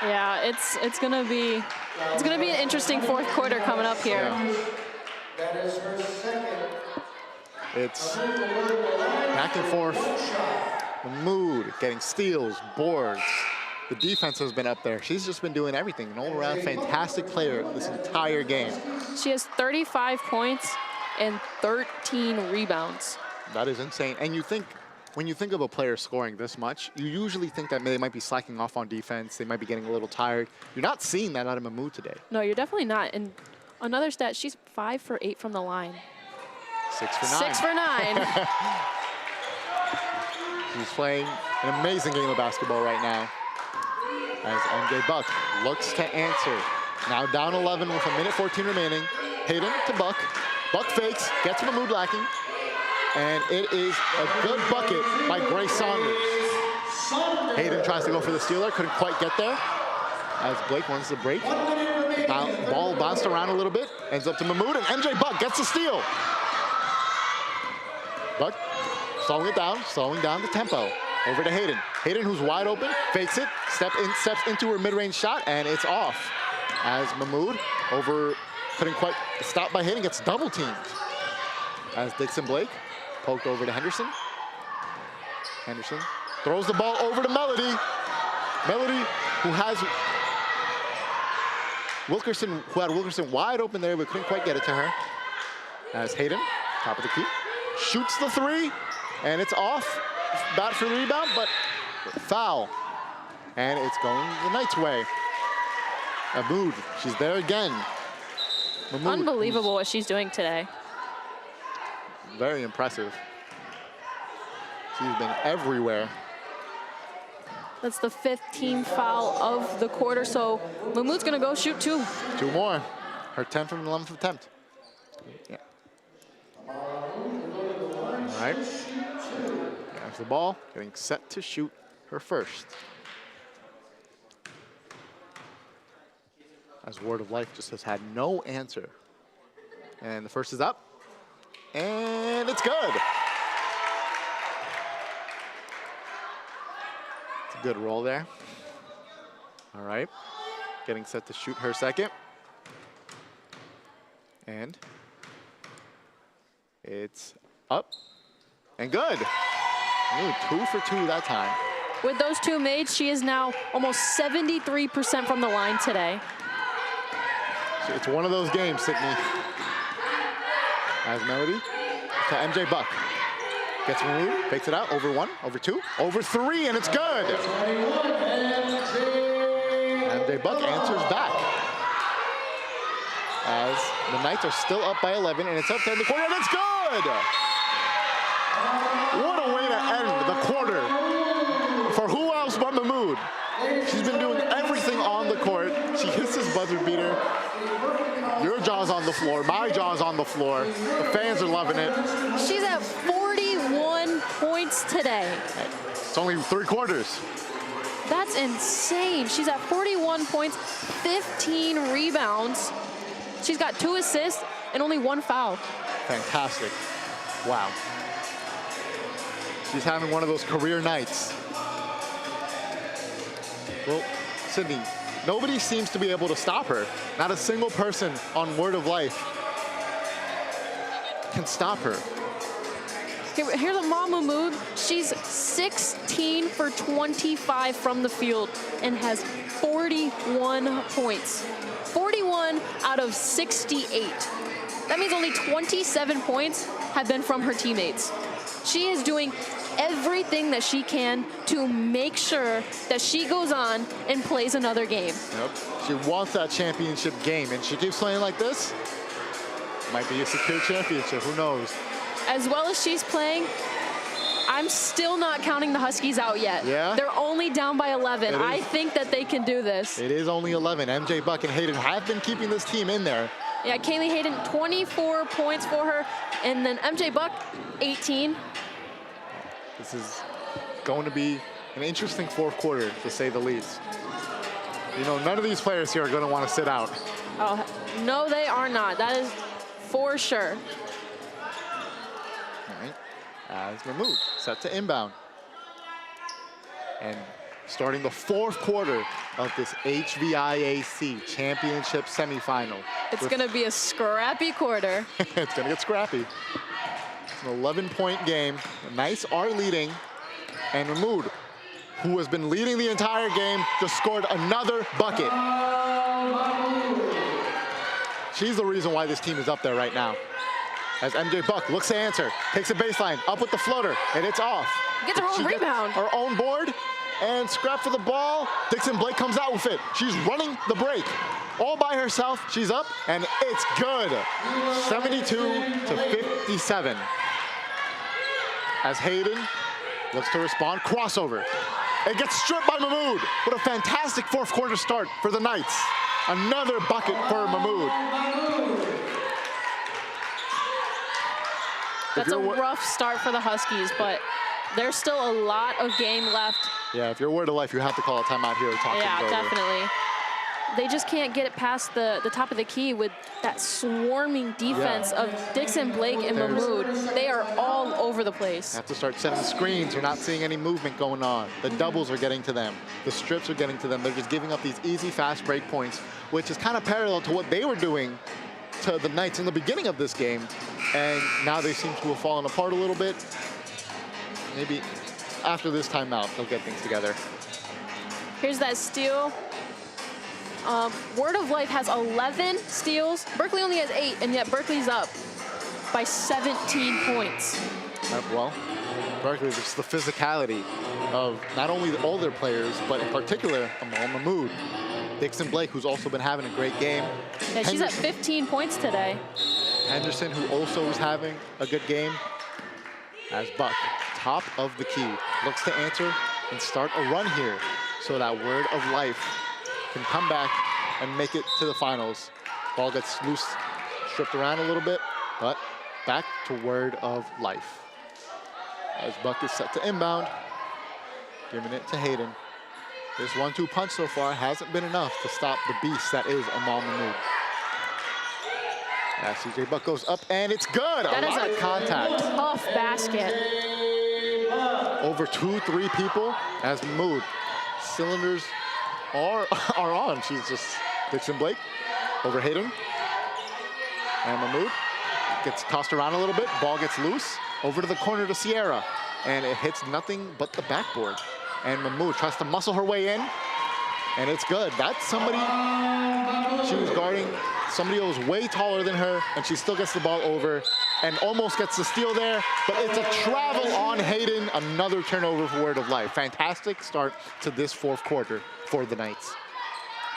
Yeah, it's gonna be an interesting 4th quarter coming up here. Yeah. That is her second. It's back and forth. Mahmoud getting steals, boards. The defense has been up there. She's just been doing everything. An all-around fantastic player this entire game. She has 35 points and 13 rebounds. That is insane. And you think, when you think of a player scoring this much, you usually think that they might be slacking off on defense. They might be getting a little tired. You're not seeing that out of Mahmoud today. No, you're definitely not. And another stat, she's 5 for 8 from the line. 6 for 9. 6 for 9. She's playing an amazing game of basketball right now. As MJ Buck looks to answer. Now down 11 with 1:14 remaining. Hayden to Buck. Buck fakes, gets Mahmoud lacking. And it is a good bucket by Grace Saunders. Hayden tries to go for the stealer, couldn't quite get there. As Blake wants to break. Ball bounced around a little bit, ends up to Mahmoud, and MJ Buck gets the steal. Buck slowing down the tempo. Over to Hayden. Hayden, who's wide open, fakes it, steps into her mid-range shot, and it's off. As Mahmoud couldn't quite stop by Hayden, gets double teamed. As Dixon Blake poked over to Henderson. Henderson throws the ball over to Melody. Melody, who had Wilkerson wide open there, but couldn't quite get it to her. As Hayden, top of the key, shoots the 3, and it's off. Bat for the rebound, but foul. And it's going the Knights' way. Mahmoud, she's there again. Mahmoud, unbelievable what she's doing today. Very impressive. She's been everywhere. That's the 5th team foul of the quarter, so Mahmoud's gonna go shoot 2. 2 more. Her 10th from the 11th attempt. Yeah. All right. There's the ball, getting set to shoot her first. As Word of Life just has had no answer. And the first is up. And it's good. It's a good roll there. All right. Getting set to shoot her second. And it's up. And good. Ooh, 2 for 2 that time. With those 2 made, she is now almost 73% from the line today. It's one of those games, Sydney. As Melody to MJ Buck. Gets Mahmoud, fakes it out, over 1, over 2, over 3, and it's good. MJ Buck answers back. As the Knights are still up by 11, and it's up there in the corner, and it's good! What a way to end the quarter for who else but Mahmoud. She's been doing everything on the court. She hits this buzzer beater. Your jaw's on the floor, my jaw's on the floor. The fans are loving it. She's at 41 points today. It's only 3 quarters. That's insane. She's at 41 points, 15 rebounds. She's got 2 assists and only 1 foul. Fantastic. Wow. She's having one of those career nights. Well, Sydney, nobody seems to be able to stop her. Not a single person on Word of Life can stop her. Here's a Mahmoud. She's 16 for 25 from the field and has 41 points. 41 out of 68. That means only 27 points have been from her teammates. She is doing everything that she can to make sure that she goes on and plays another game. Yep. She wants that championship game, and she keeps playing like this. Might be a secure championship, who knows? As well as she's playing, I'm still not counting the Huskies out yet. Yeah? They're only down by 11. I think that they can do this. It is only 11. MJ Buck and Hayden have been keeping this team in there. Yeah, Kaylee Hayden, 24 points for her, and then MJ Buck, 18. This is going to be an interesting fourth quarter, to say the least. You know, none of these players here are going to want to sit out. Oh, no, they are not. That is for sure. All right, as Mahmoud set to inbound. And starting the fourth quarter of this HVIAC championship semifinal. It's going to be a scrappy quarter. It's going to get scrappy. It's an 11-point game. Nice Art leading. And Mahmoud, who has been leading the entire game, just scored another bucket. She's the reason why this team is up there right now. As MJ Buck looks to answer, takes a baseline, up with the floater, and it's off. Gets her own rebound. Her own board, and scrap for the ball. Dixon Blake comes out with it. She's running the break. All by herself, she's up, and it's good. 72-57. As Hayden looks to respond, crossover. It gets stripped by Mahmoud. What a fantastic fourth quarter start for the Knights. Another bucket for Mahmoud. That's a rough start for the Huskies, but there's still a lot of game left. Yeah, if you're Word of Life, you have to call a timeout here to talk things over. Yeah, definitely. They just can't get it past the top of the key with that swarming defense of Dixon, Blake, and Mahmoud. They are all over the place. Have to start setting screens. You're not seeing any movement going on. The doubles are getting to them. The strips are getting to them. They're just giving up these easy, fast break points, which is kind of parallel to what they were doing to the Knights in the beginning of this game. And now they seem to have fallen apart a little bit. Maybe after this timeout, they'll get things together. Here's that steal. Word of Life has 11 steals. Berkeley only has 8, and yet Berkeley's up by 17 points. Well, Berkeley, just the physicality of not only all their players, but in particular, Amal Mahmoud. Dixon Blake, who's also been having a great game. Yeah, she's at 15 points today. Henderson, who also is having a good game. As Buck, top of the key, looks to answer and start a run here so that Word of Life can come back and make it to the finals. Ball gets loose, stripped around a little bit, but back to Word of Life. As Buck is set to inbound, giving it to Hayden. This 1-2 punch so far hasn't been enough to stop the beast that is Amal Mahmoud. As CJ Buck goes up, and it's good. That is a contact. Tough basket. Over 2-3 people as Mahmoud. Cylinders are on. She's just Dixon Blake over Hayden. And Mahmoud gets tossed around a little bit. Ball gets loose. Over to the corner to Sierra. And it hits nothing but the backboard. And Mahmoud tries to muscle her way in. And it's good. That's somebody she was guarding. Somebody who was way taller than her, and she still gets the ball over and almost gets the steal there, but it's a travel on Hayden. Another turnover for Word of Life. Fantastic start to this fourth quarter for the Knights.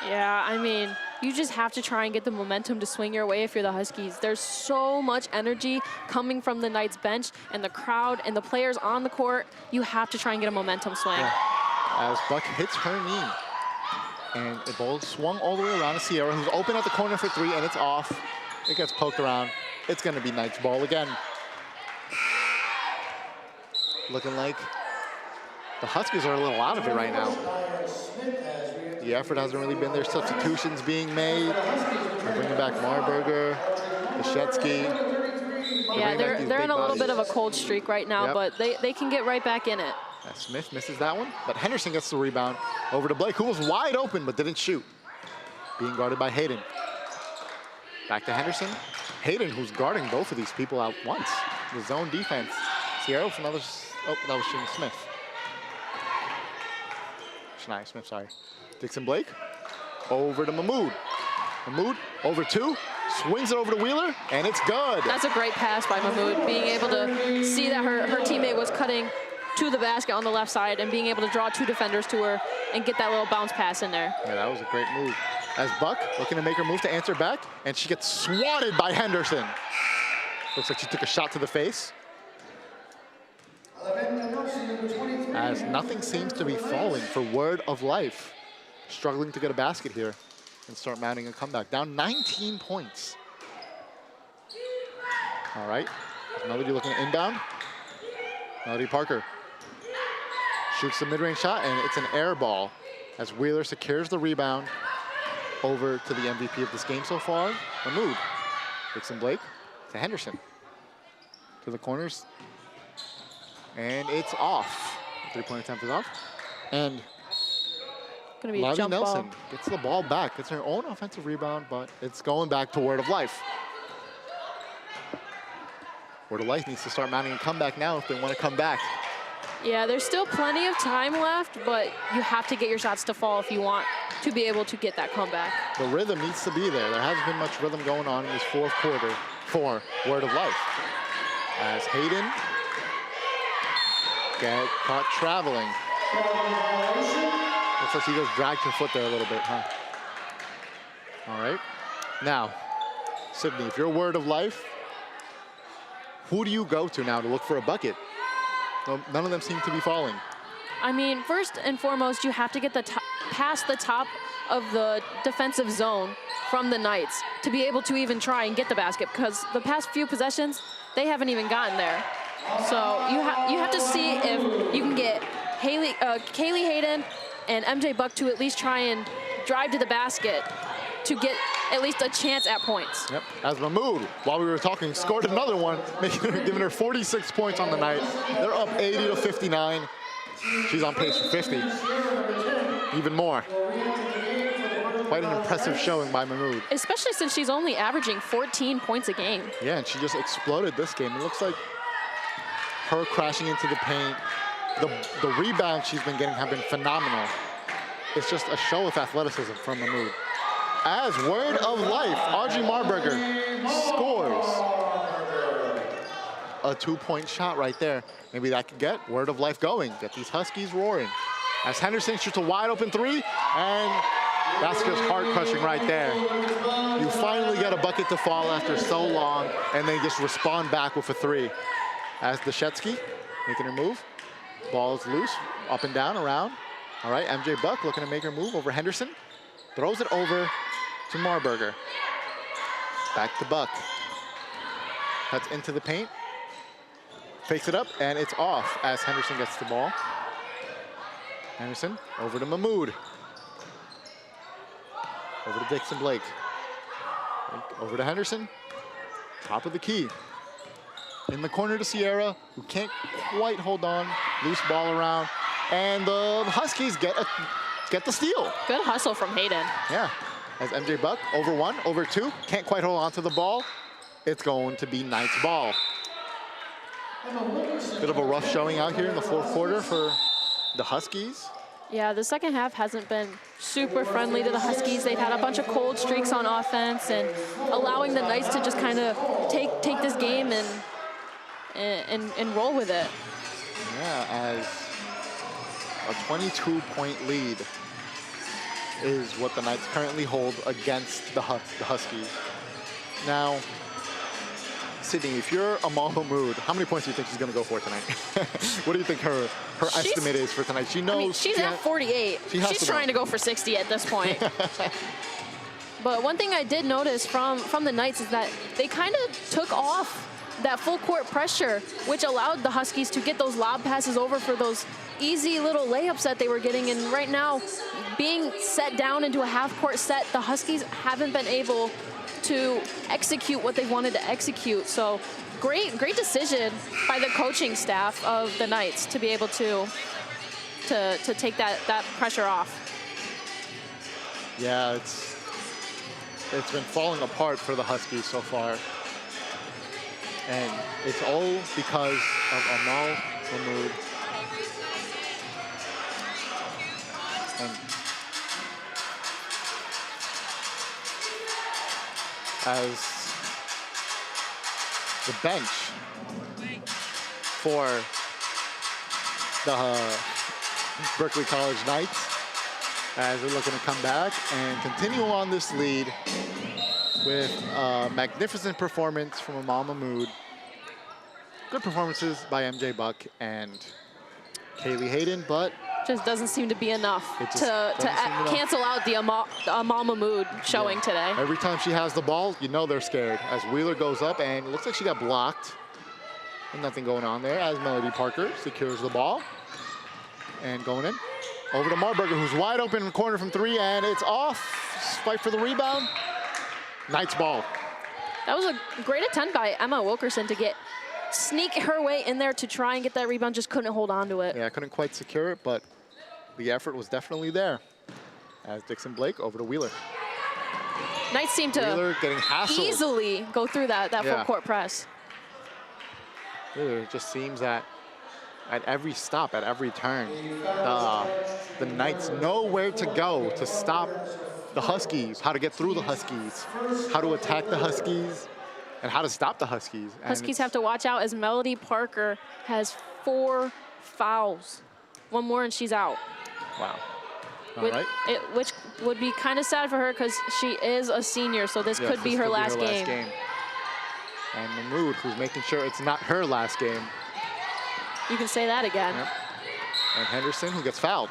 Yeah, I mean, you just have to try and get the momentum to swing your way if you're the Huskies. There's so much energy coming from the Knights bench and the crowd and the players on the court. You have to try and get a momentum swing. Yeah. As Buck hits her knee. And the ball swung all the way around to Sierra, who's open at the corner for 3, and it's off. It gets poked around. It's going to be Knights ball again. Looking like the Huskies are a little out of it right now. The effort hasn't really been there. Substitutions being made. They're bringing back Marburger, Bashetsky. Yeah, bring back these they're big in a little bit bodies. of a cold streak right now, Yep. but they can get right back in it. Smith misses that one, but Henderson gets the rebound over to Blake, who was wide open but didn't shoot. Being guarded by Hayden. Back to Henderson. Hayden, who's guarding both of these people at once. The zone defense. Sierra with another, oh, that was Shania Smith. Shania Smith, sorry. Dixon Blake, over to Mahmoud. Mahmoud, over 2, swings it over to Wheeler, and it's good. That's a great pass by Mahmoud, being able to see that her teammate was cutting to the basket on the left side and being able to draw 2 defenders to her and get that little bounce pass in there. Yeah, that was a great move. As Buck looking to make her move to answer back, and she gets swatted by Henderson. Looks like she took a shot to the face. As nothing seems to be falling for Word of Life. Struggling to get a basket here and start mounting a comeback. Down 19 points. All right, Melody looking at inbound. Melody Parker shoots the mid-range shot, and it's an air ball as Wheeler secures the rebound over to the MVP of this game so far, Mahmoud. Dixon Blake to Henderson. To the corners. And it's off. 3-point attempt is off. And Gonna be a Lottie jump Nelson ball. gets the ball back. It's her own offensive rebound, but it's going back to Word of Life. Word of Life needs to start mounting a comeback now if they want to come back. Yeah, there's still plenty of time left, but you have to get your shots to fall if you want to be able to get that comeback. The rhythm needs to be there. There hasn't been much rhythm going on in this fourth quarter for Word of Life. As Hayden get caught traveling. Looks like she just dragged her foot there a little bit, huh? All right. Now, Sydney, if you're Word of Life, who do you go to now to look for a bucket? No, none of them seem to be falling. I mean, first and foremost, you have to get past the top of the defensive zone from the Knights to be able to even try and get the basket, because the past few possessions, they haven't even gotten there. So you have to see if you can get Kaylee Hayden and MJ Buck to at least try and drive to the basket to get at least a chance at points. Yep. As Mahmoud, while we were talking, scored another one, giving her 46 points on the night. They're up 80 to 59. She's on pace for 50. Even more. Quite an impressive showing by Mahmoud. Especially since she's only averaging 14 points a game. Yeah, and she just exploded this game. It looks like her crashing into the paint. The rebounds she's been getting have been phenomenal. It's just a show of athleticism from Mahmoud. As Word of Life, Audrey Marburger scores a 2-point shot right there. Maybe that could get Word of Life going, get these Huskies roaring. As Henderson shoots a wide open 3, and that's just heart-crushing right there. You finally get a bucket to fall after so long, and they just respond back with a 3. As Deshetsky making her move. Ball is loose, up and down, around. All right, MJ Buck looking to make her move over Henderson. Throws it over to Marburger. Back to Buck. Cuts into the paint. Fakes it up, and it's off as Henderson gets the ball. Henderson over to Mahmoud. Over to Dixon Blake. Over to Henderson. Top of the key. In the corner to Sierra, who can't quite hold on. Loose ball around. And the Huskies get the steal. Good hustle from Hayden. Yeah. As MJ Buck, over 1, over 2. Can't quite hold on to the ball. It's going to be Knights ball. Bit of a rough showing out here in the fourth quarter for the Huskies. Yeah, the second half hasn't been super friendly to the Huskies. They've had a bunch of cold streaks on offense, and allowing the Knights to just kind of take this game and roll with it. Yeah, as a 22-point lead is what the Knights currently hold against the Huskies. Now, Sydney, if you're Amal Mahmoud, how many points do you think she's going to go for tonight? What do you think her estimate is for tonight? She knows. I mean, she's at 48. She's trying to go for 60 at this point. But one thing I did notice from the Knights is that they kind of took off that full court pressure, which allowed the Huskies to get those lob passes over for those easy little layups that they were getting. And right now, being set down into a half-court set, the Huskies haven't been able to execute what they wanted to execute. So great decision by the coaching staff of the Knights to be able to take that pressure off. Yeah, it's been falling apart for the Huskies so far. And it's all because of Amal Mahmoud. And as the bench for the Berkeley College Knights, as they're looking to come back and continue on this lead with a magnificent performance from Amal Mahmoud. Good performances by MJ Buck and Kaylee Hayden, but just doesn't seem to be enough to cancel out the Amal Mahmoud showing today. Every time she has the ball, you know they're scared. As Wheeler goes up, and it looks like she got blocked. And nothing going on there as Melody Parker secures the ball. And going in. Over to Marburger, who's wide open in the corner from 3, and it's off. Fight for the rebound. Knights ball. That was a great attempt by Emma Wilkerson to sneak her way in there to try and get that rebound, just couldn't hold on to it. Yeah, couldn't quite secure it, but the effort was definitely there. As Dixon Blake over to Wheeler. Knights seem to Wheeler getting hassled. Easily go through that full court press. It just seems that at every stop, at every turn, the Knights know where to go to stop the Huskies, how to get through the Huskies, how to attack the Huskies, and how to stop the Huskies. Huskies have to watch out as Melody Parker has 4 fouls. One more and she's out. Wow. Which would be kind of sad for her because she is a senior, so this could be her last game. And Mahmoud, who's making sure it's not her last game. You can say that again. Yep. And Henderson, who gets fouled.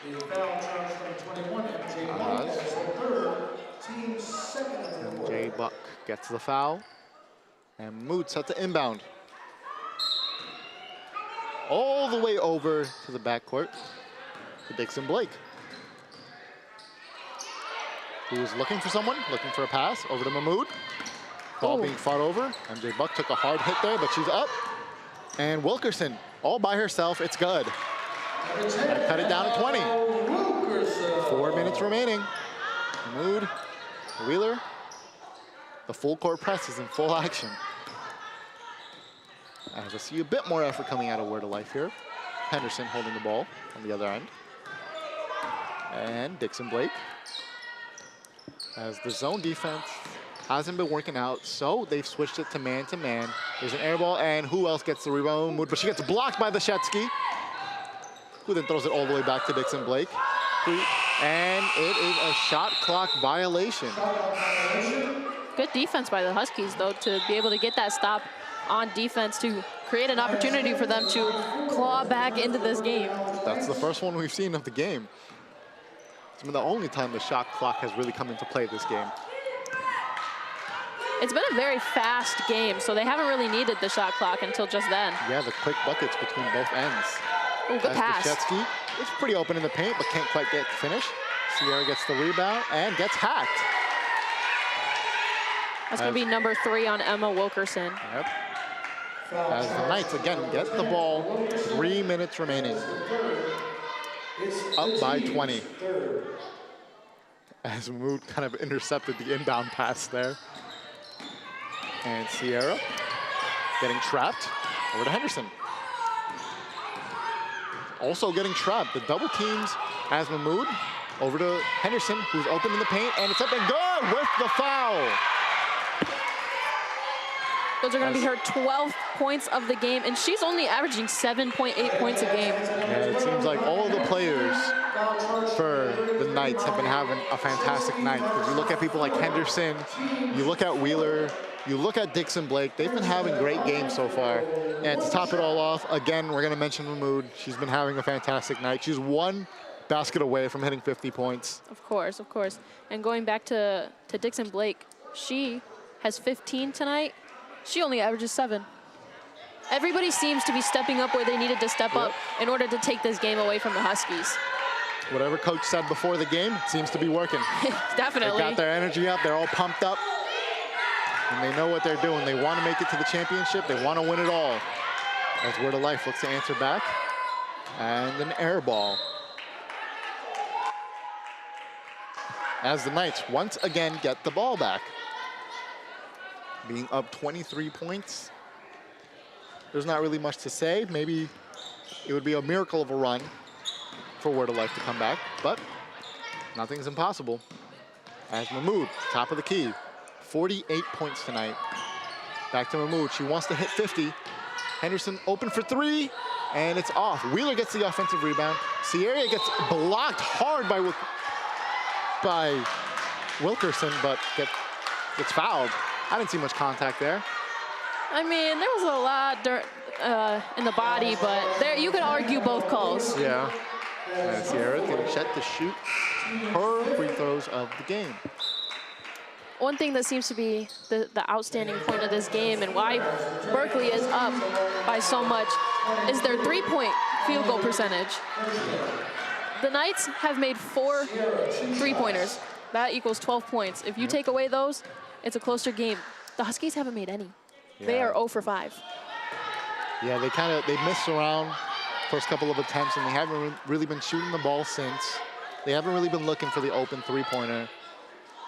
The foul charge from 21, MJ Buck, as the third, team second of the quarter. MJ Buck gets the foul. And Mahmoud set to inbound. All the way over to the backcourt to Dixon Blake, who was looking for someone, looking for a pass, over to Mahmoud. Ball being fought over. MJ Buck took a hard hit there, but she's up. And Wilkerson, all by herself, it's good. Gotta cut it down to 20. 4 minutes remaining. Mahmoud, Wheeler. The full court press is in full action. As I see a bit more effort coming out of Word of Life here. Henderson holding the ball on the other end. And Dixon Blake. As the zone defense hasn't been working out, so they've switched it to man-to-man. There's an air ball, and who else gets the rebound? But she gets blocked by the Shetsky, who then throws it all the way back to Dixon Blake. And it is a shot clock violation. Good defense by the Huskies, though, to be able to get that stop on defense to create an opportunity for them to claw back into this game. That's the first one we've seen of the game. It's been the only time the shot clock has really come into play this game. It's been a very fast game, so they haven't really needed the shot clock until just then. Yeah, the quick buckets between both ends. Ooh, good pass. Shetsky is pretty open in the paint, but can't quite get the finish. Sierra gets the rebound and gets hacked. That's going to be number 3 on Emma Wilkerson. Yep. As the Knights, again, get the ball. 3 minutes remaining. Up by 20. As Mahmoud kind of intercepted the inbound pass there. And Sierra getting trapped over to Henderson. Also getting trapped. The double teams as Mahmoud over to Henderson, who's open in the paint, and it's up and good with the foul. Those are going to be her 12th points of the game, and she's only averaging 7.8 points a game. Yeah, it seems like all the players for the Knights have been having a fantastic night. If you look at people like Henderson, you look at Wheeler, you look at Dixon Blake, they've been having great games so far. And to top it all off, again, we're going to mention Mahmoud. She's been having a fantastic night. She's one basket away from hitting 50 points. Of course, of course. And going back to Dixon Blake, she has 15 tonight. She only averages 7. Everybody seems to be stepping up where they needed to step up in order to take this game away from the Huskies. Whatever coach said before the game seems to be working. Definitely. They got their energy up. They're all pumped up. And they know what they're doing. They want to make it to the championship. They want to win it all. As Word of Life looks to answer back. And an air ball. As the Knights once again get the ball back. Being up 23 points. There's not really much to say. Maybe it would be a miracle of a run for Word of Life to come back, but nothing's impossible. As Mahmoud, top of the key, 48 points tonight. Back to Mahmoud, she wants to hit 50. Henderson open for three, and it's off. Wheeler gets the offensive rebound. Sierra gets blocked hard by Wilkerson, but gets fouled. I didn't see much contact there. I mean, there was a lot in the body, but there you could argue both calls. Yeah. Sierra getting set to shoot her free throws of the game. One thing that seems to be the outstanding point of this game and why Berkeley is up by so much is their three-point field goal percentage. The Knights have made 4 three-pointers. That equals 12 points. If you take away those, it's a closer game. The Huskies haven't made any. Yeah. They are 0 for 5. Yeah, they missed around first couple of attempts, and they haven't really been shooting the ball since. They haven't really been looking for the open three-pointer.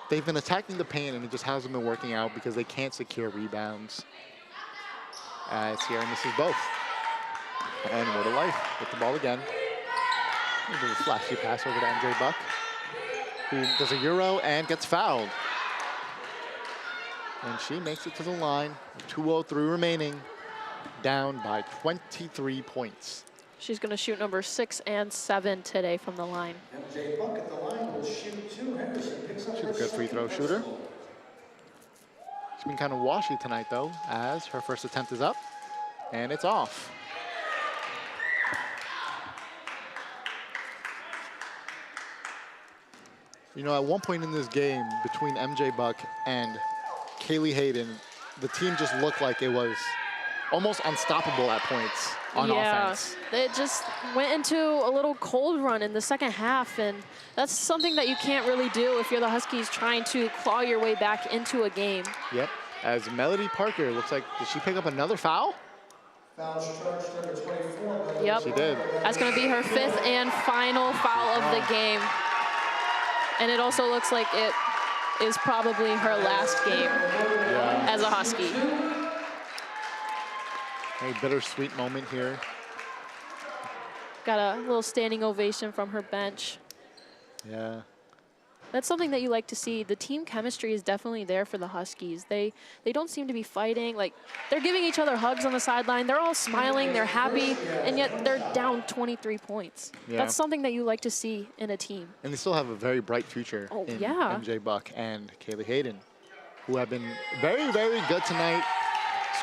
They've been attacking the paint, and it just hasn't been working out because they can't secure rebounds. Sierra misses both. And Word of Life with the ball again. A little flashy pass over to MJ Buck, who does a Euro and gets fouled. And she makes it to the line. 2:03 remaining, down by 23 points. She's going to shoot number 6 and 7 today from the line. MJ Buck at the line will shoot 2. Henderson picks up She's a good free throw shooter. She's been kind of washy tonight, though, as her first attempt is up, and it's off. You know, at one point in this game, between MJ Buck and Kaylee Hayden, the team just looked like it was almost unstoppable at points on offense. They just went into a little cold run in the second half, and that's something that you can't really do if you're the Huskies trying to claw your way back into a game. Yep, as Melody Parker, looks like, did she pick up another foul? Foul charged number 24. Yep. She did. That's going to be her 5th and final foul of the game. And it also looks like it is probably her last game as a Husky. A bittersweet moment here. Got a little standing ovation from her bench. Yeah. That's something that you like to see. The team chemistry is definitely there for the Huskies. They don't seem to be fighting. Like, they're giving each other hugs on the sideline. They're all smiling, they're happy, and yet they're down 23 points. Yeah. That's something that you like to see in a team. And they still have a very bright future in MJ Buck and Kaylee Hayden, who have been very, very good tonight.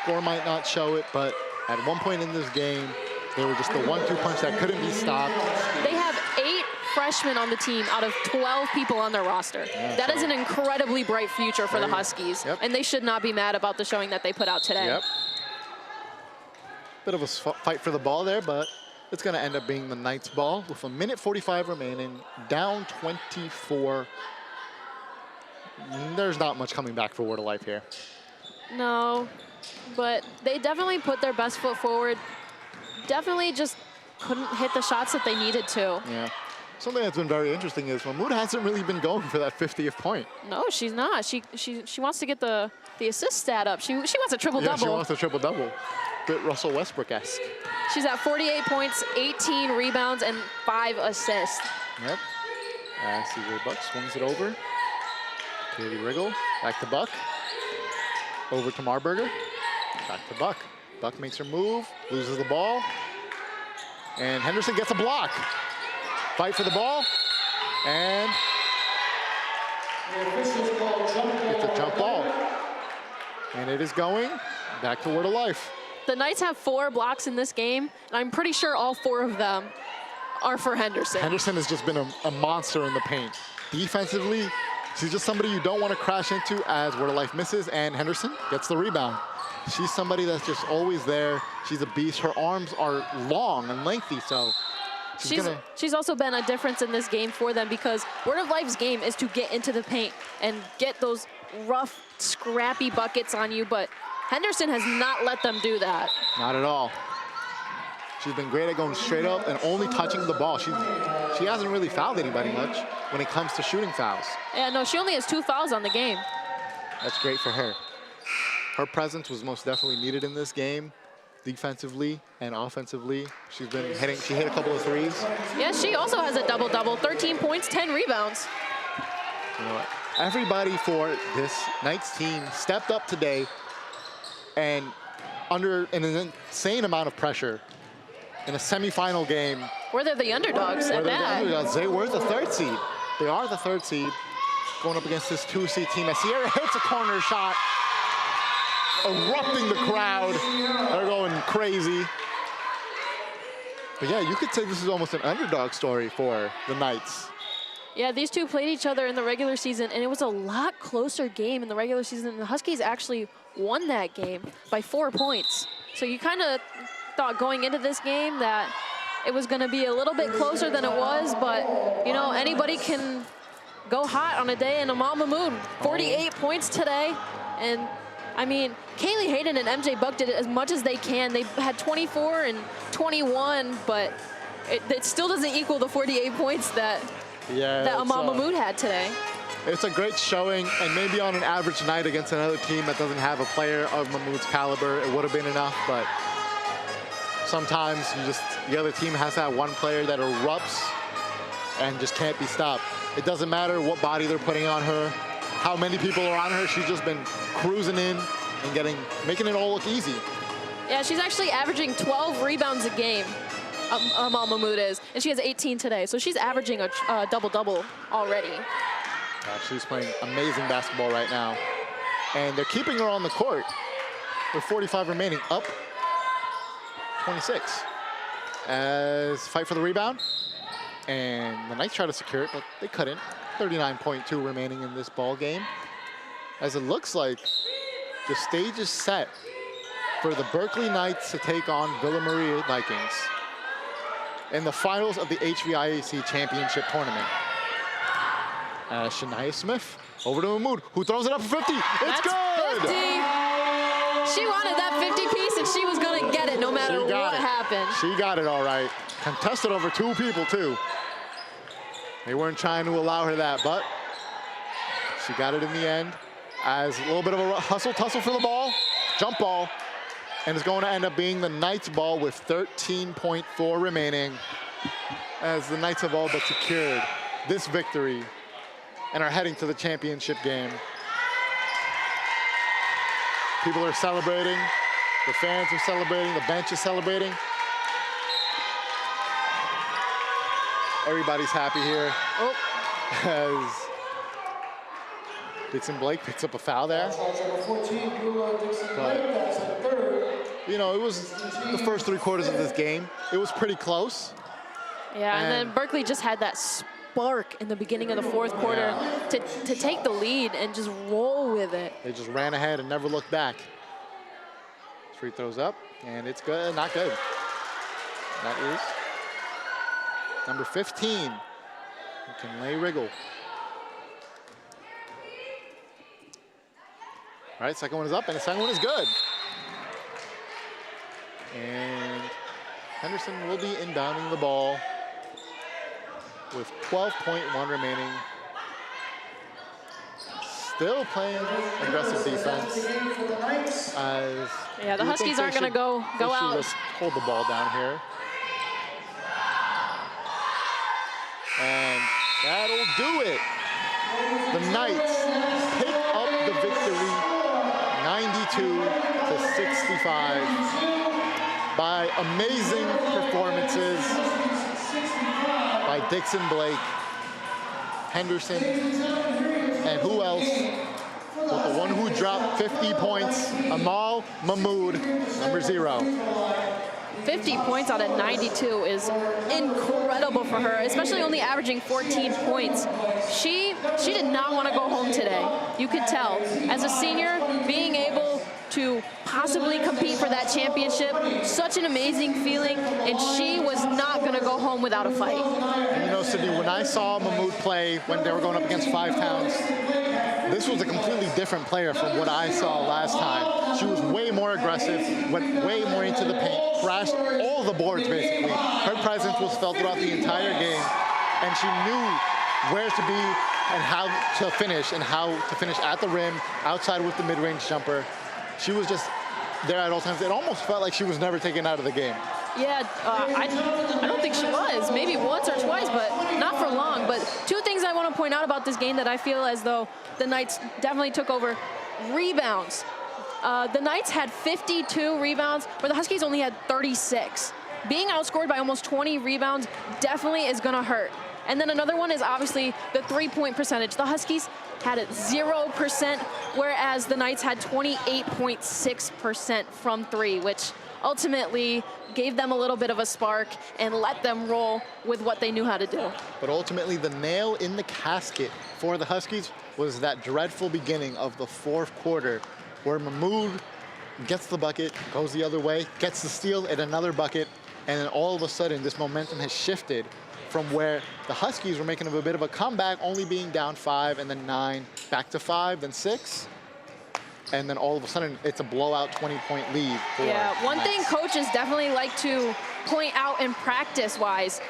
Score might not show it, but at one point in this game, they were just the 1-2 punch that couldn't be stopped. They have 8 freshmen on the team out of 12 people on their roster. Yeah, that is an incredibly bright future for the Huskies, Yep. and they should not be mad about the showing that they put out today. Yep. Bit of a fight for the ball there, but it's going to end up being the Knights' ball with 1:45 remaining, down 24. There's not much coming back for Word of Life here. No, but they definitely put their best foot forward. Definitely just couldn't hit the shots that they needed to. Yeah. Something that's been very interesting is Mahmoud hasn't really been going for that 50th point. No, she's not. She wants to get the assist stat up. She wants a triple-double. Yeah, she wants a triple-double. Bit Russell Westbrook-esque. She's at 48 points, 18 rebounds, and 5 assists. Yep. CJ Buck swings it over. Katie Riggle, back to Buck. Over to Marburger. Back to Buck. Buck makes her move, loses the ball. And Henderson gets a block. Fight for the ball. And it's a jump ball. And it is going back to Word of Life. The Knights have 4 blocks in this game, and I'm pretty sure all 4 of them are for Henderson. Henderson has just been a monster in the paint. Defensively, she's just somebody you don't want to crash into as Word of Life misses, and Henderson gets the rebound. She's somebody that's just always there. She's a beast. Her arms are long and lengthy, so she's also been a difference in this game for them because Word of Life's game is to get into the paint and get those rough, scrappy buckets on you, but Henderson has not let them do that. Not at all. She's been great at going straight up and only touching the ball. She hasn't really fouled anybody much when it comes to shooting fouls. Yeah, no, she only has 2 fouls on the game. That's great for her. Her presence was most definitely needed in this game, defensively and offensively. She's been hitting, she hit a couple of threes. Yeah, she also has a double-double, 13 points, 10 rebounds. You know what? Everybody for this Knights team stepped up today and under an insane amount of pressure in a semifinal game. Where they're the underdogs at that. They were the 3rd seed. They are the 3rd seed going up against this 2-seed team. As Sierra hits a corner shot, erupting the crowd. They're going crazy. But yeah, you could say this is almost an underdog story for the Knights. Yeah, these two played each other in the regular season, and it was a lot closer game in the regular season. The Huskies actually won that game by 4 points. So you kind of thought going into this game that it was going to be a little bit closer than it was, but, you know, anybody can go hot on a day in Amal Mahmoud. 48 points today, and, I mean, Kaylee Hayden and MJ Buck did it as much as they can. They had 24 and 21, but it still doesn't equal the 48 points that Amal Mahmoud had today. It's a great showing, and maybe on an average night against another team that doesn't have a player of Mahmoud's caliber, it would have been enough, but sometimes the other team has that one player that erupts and just can't be stopped. It doesn't matter what body they're putting on her, how many people are on her. She's just been cruising in and making it all look easy. Yeah, she's actually averaging 12 rebounds a game. Amal Mahmoud is, and she has 18 today, so she's averaging a double-double already. She's playing amazing basketball right now, and they're keeping her on the court with 45 remaining, up 26. As fight for the rebound, and the Knights try to secure it, but they couldn't. 39.2 remaining in this ball game, as it looks like the stage is set for the Berkeley Knights to take on Villa Maria Vikings in the finals of the HVIAC Championship Tournament. Shania Smith over to Mahmoud, who throws it up for 50. It's good! 50. She wanted that 50 piece, and she was going to get it no matter what happened. She got it all right. Contested over 2 people, too. They weren't trying to allow her that, but she got it in the end. As a little bit of a hustle-tussle for the ball, jump ball, and it's going to end up being the Knights ball with 13.4 remaining, as the Knights have all but secured this victory and are heading to the championship game. People are celebrating, the fans are celebrating, the bench is celebrating. Everybody's happy here. As Dixon Blake picks up a foul there. But, you know, it was the first 3 quarters of this game. It was pretty close. Yeah, and then Berkeley just had that spark in the beginning of the 4th quarter to take the lead and just roll with it. They just ran ahead and never looked back. Free throws up, and it's good, not good. That is number 15, Kinley Riggle. All right, second one is up, and the second one is good. And Henderson will be inbounding the ball with 12.1 remaining. Still playing aggressive defense. Yeah, the Huskies aren't going to go out. Just hold the ball down here. And that'll do it. The Knights pick up the victory, 92-65, by amazing performances by Dixon Blake, Henderson, and who else but the one who dropped 50 points, Amal Mahmoud, number 0. 50 points out of 92 is incredible for her, especially only averaging 14 points. She did not want to go home today. You could tell. As a senior, being able to possibly compete for that championship. Such an amazing feeling, and she was not going to go home without a fight. And you know, Sydney, when I saw Mahmoud play when they were going up against 5 pounds, this was a completely different player from what I saw last time. She was way more aggressive, went way more into the paint, thrashed all the boards basically. Her presence was felt throughout the entire game, and she knew where to be and how to finish at the rim, outside with the mid-range jumper. She was just there at all times. It almost felt like she was never taken out of the game. Yeah, I don't think she was. Maybe once or twice, but not for long. But 2 things I want to point out about this game that I feel as though the Knights definitely took over. Rebounds. The Knights had 52 rebounds, where the Huskies only had 36. Being outscored by almost 20 rebounds definitely is going to hurt. And then another one is obviously the 3-point percentage. The Huskies had it 0%, whereas the Knights had 28.6% from 3, which ultimately gave them a little bit of a spark and let them roll with what they knew how to do. But ultimately, the nail in the casket for the Huskies was that dreadful beginning of the 4th quarter, where Mahmoud gets the bucket, goes the other way, gets the steal and another bucket, and then all of a sudden this momentum has shifted from where the Huskies were making a bit of a comeback, only being down 5 and then 9, back to 5, then 6. And then all of a sudden, it's a blowout 20-point lead. Yeah, one thing coaches definitely like to point out in practice-wise,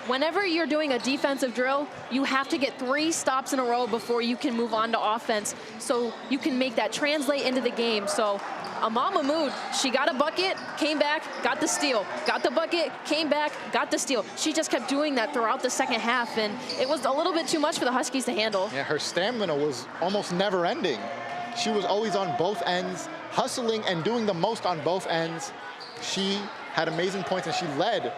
whenever you're doing a defensive drill, you have to get 3 stops in a row before you can move on to offense, so you can make that translate into the game. So Amal Mahmoud, she got a bucket, came back, got the steal. Got the bucket, came back, got the steal. She just kept doing that throughout the second half, and it was a little bit too much for the Huskies to handle. Yeah, her stamina was almost never ending. She was always on both ends, hustling and doing the most on both ends. She had amazing points, and she led.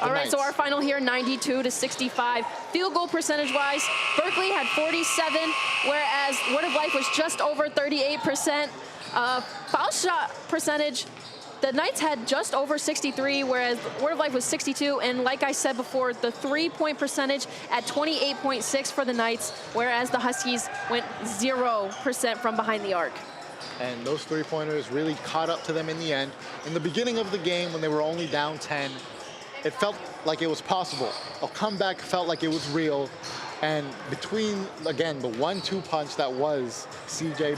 All right, so our final here, 92-65. Field goal percentage-wise, Berkeley had 47, whereas Word of Life was just over 38%. Foul shot percentage, the Knights had just over 63, whereas Word of Life was 62. And like I said before, the 3-point percentage at 28.6 for the Knights, whereas the Huskies went 0% from behind the arc. And those 3-pointers really caught up to them in the end. In the beginning of the game, when they were only down 10, it felt like it was possible. A comeback felt like it was real. And between, again, the 1-2 punch that was MJ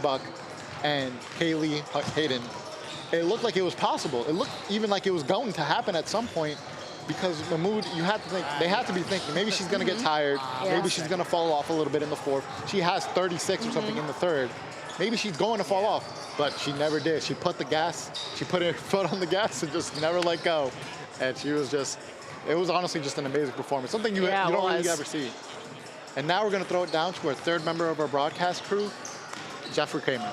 Buck, and Kaylee Hayden, it looked like it was possible. It looked even like it was going to happen at some point, because Mahmoud, you had to think, they had to be thinking, maybe she's gonna get tired, maybe she's gonna fall off a little bit in the 4th. She has 36 or something in the 3rd. Maybe she's going to fall off, but she never did. She put her foot on the gas and just never let go. And she was just, it was honestly just an amazing performance, something you don't really ever see. And now we're gonna throw it down to our 3rd member of our broadcast crew, Jeffrey Kramer.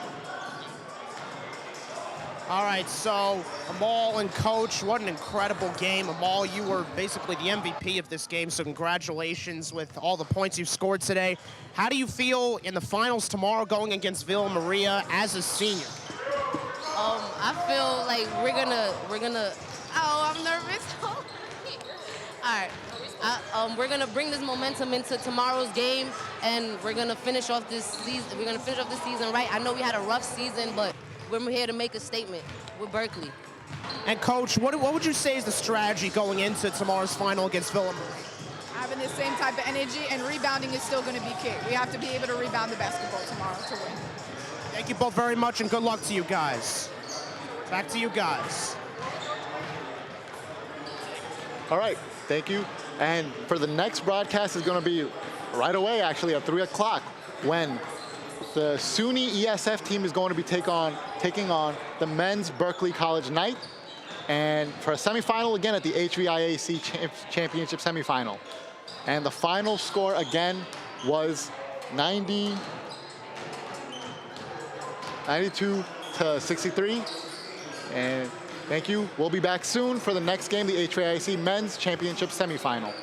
All right, so Amal and Coach, what an incredible game. Amal, you were basically the MVP of this game, so congratulations with all the points you've scored today. How do you feel in the finals tomorrow going against Villa Maria as a senior? I feel like we're gonna, oh, I'm nervous. All right, we're gonna bring this momentum into tomorrow's game, and we're gonna finish off this season. We're gonna finish off this season right. I know we had a rough season, but we're here to make a statement with Berkeley. And Coach, what would you say is the strategy going into tomorrow's final against Villa Maria? Having the same type of energy, and rebounding is still going to be key. We have to be able to rebound the basketball tomorrow to win. Thank you both very much, and good luck to you guys. Back to you guys. All right, thank you. And for the next broadcast is going to be right away, actually, at 3 o'clock, when the SUNY ESF team is going to be taking on the men's Berkeley College Knight, and for a semifinal again at the HVIAC championship semifinal. And the final score again was 92-63. And thank you. We'll be back soon for the next game, the HVIAC men's championship semifinal.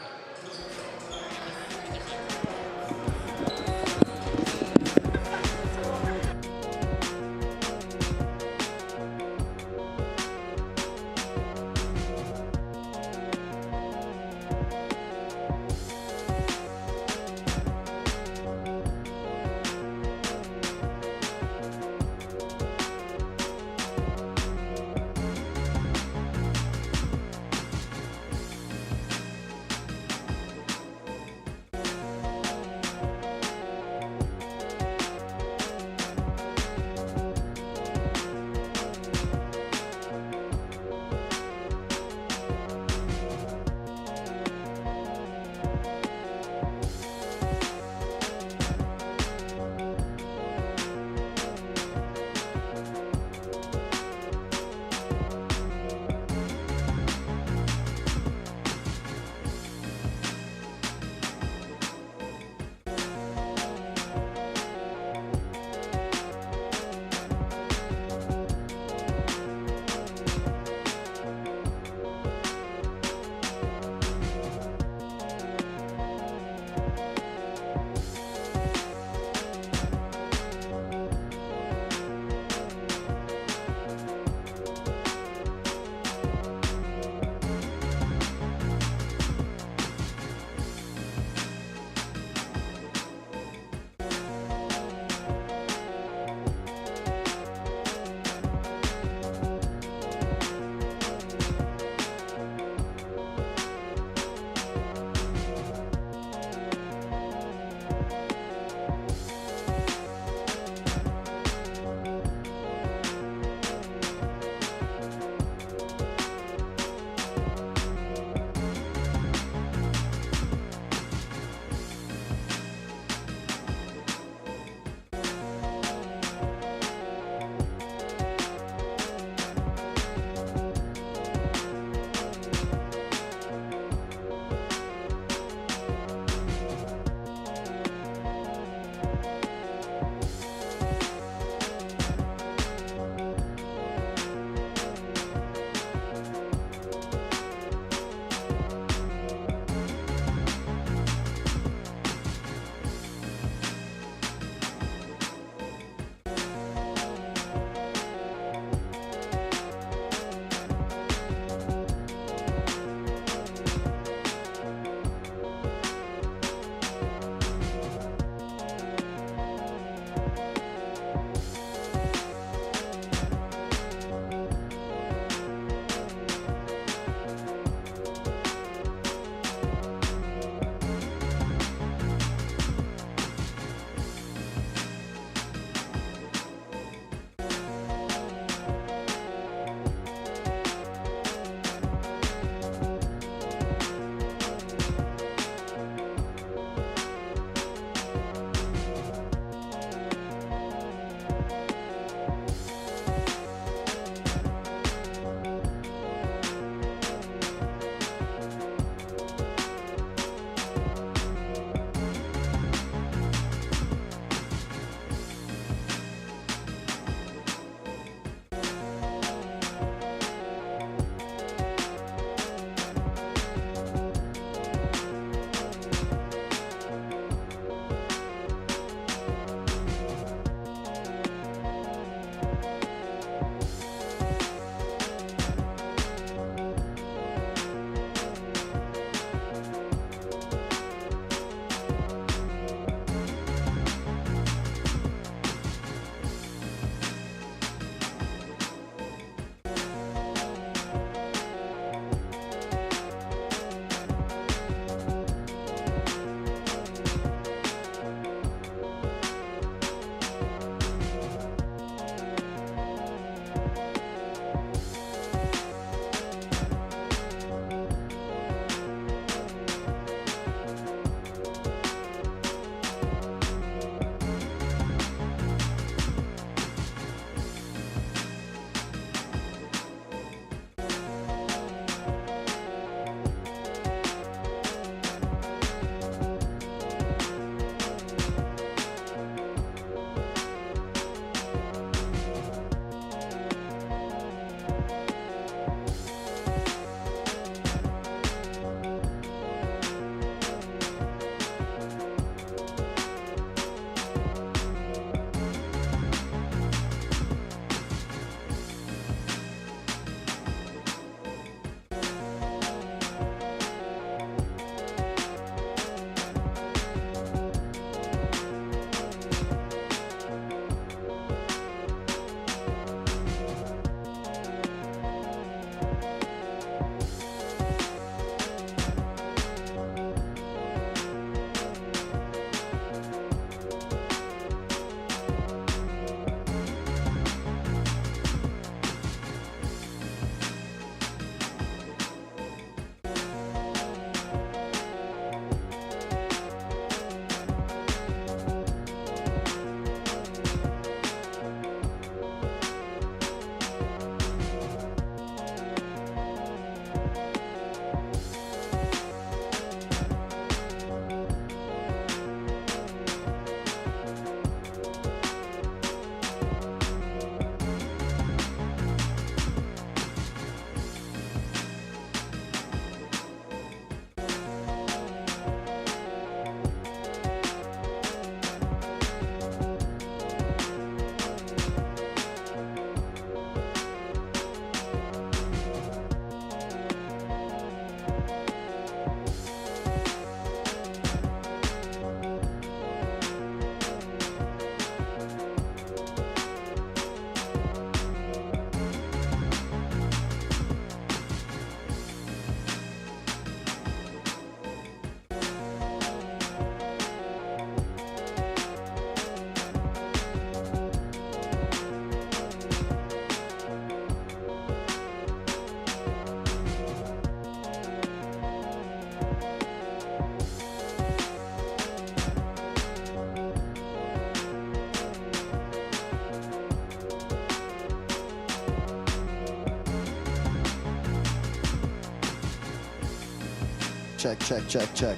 Check, check, check, check.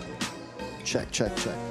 Check, check, check.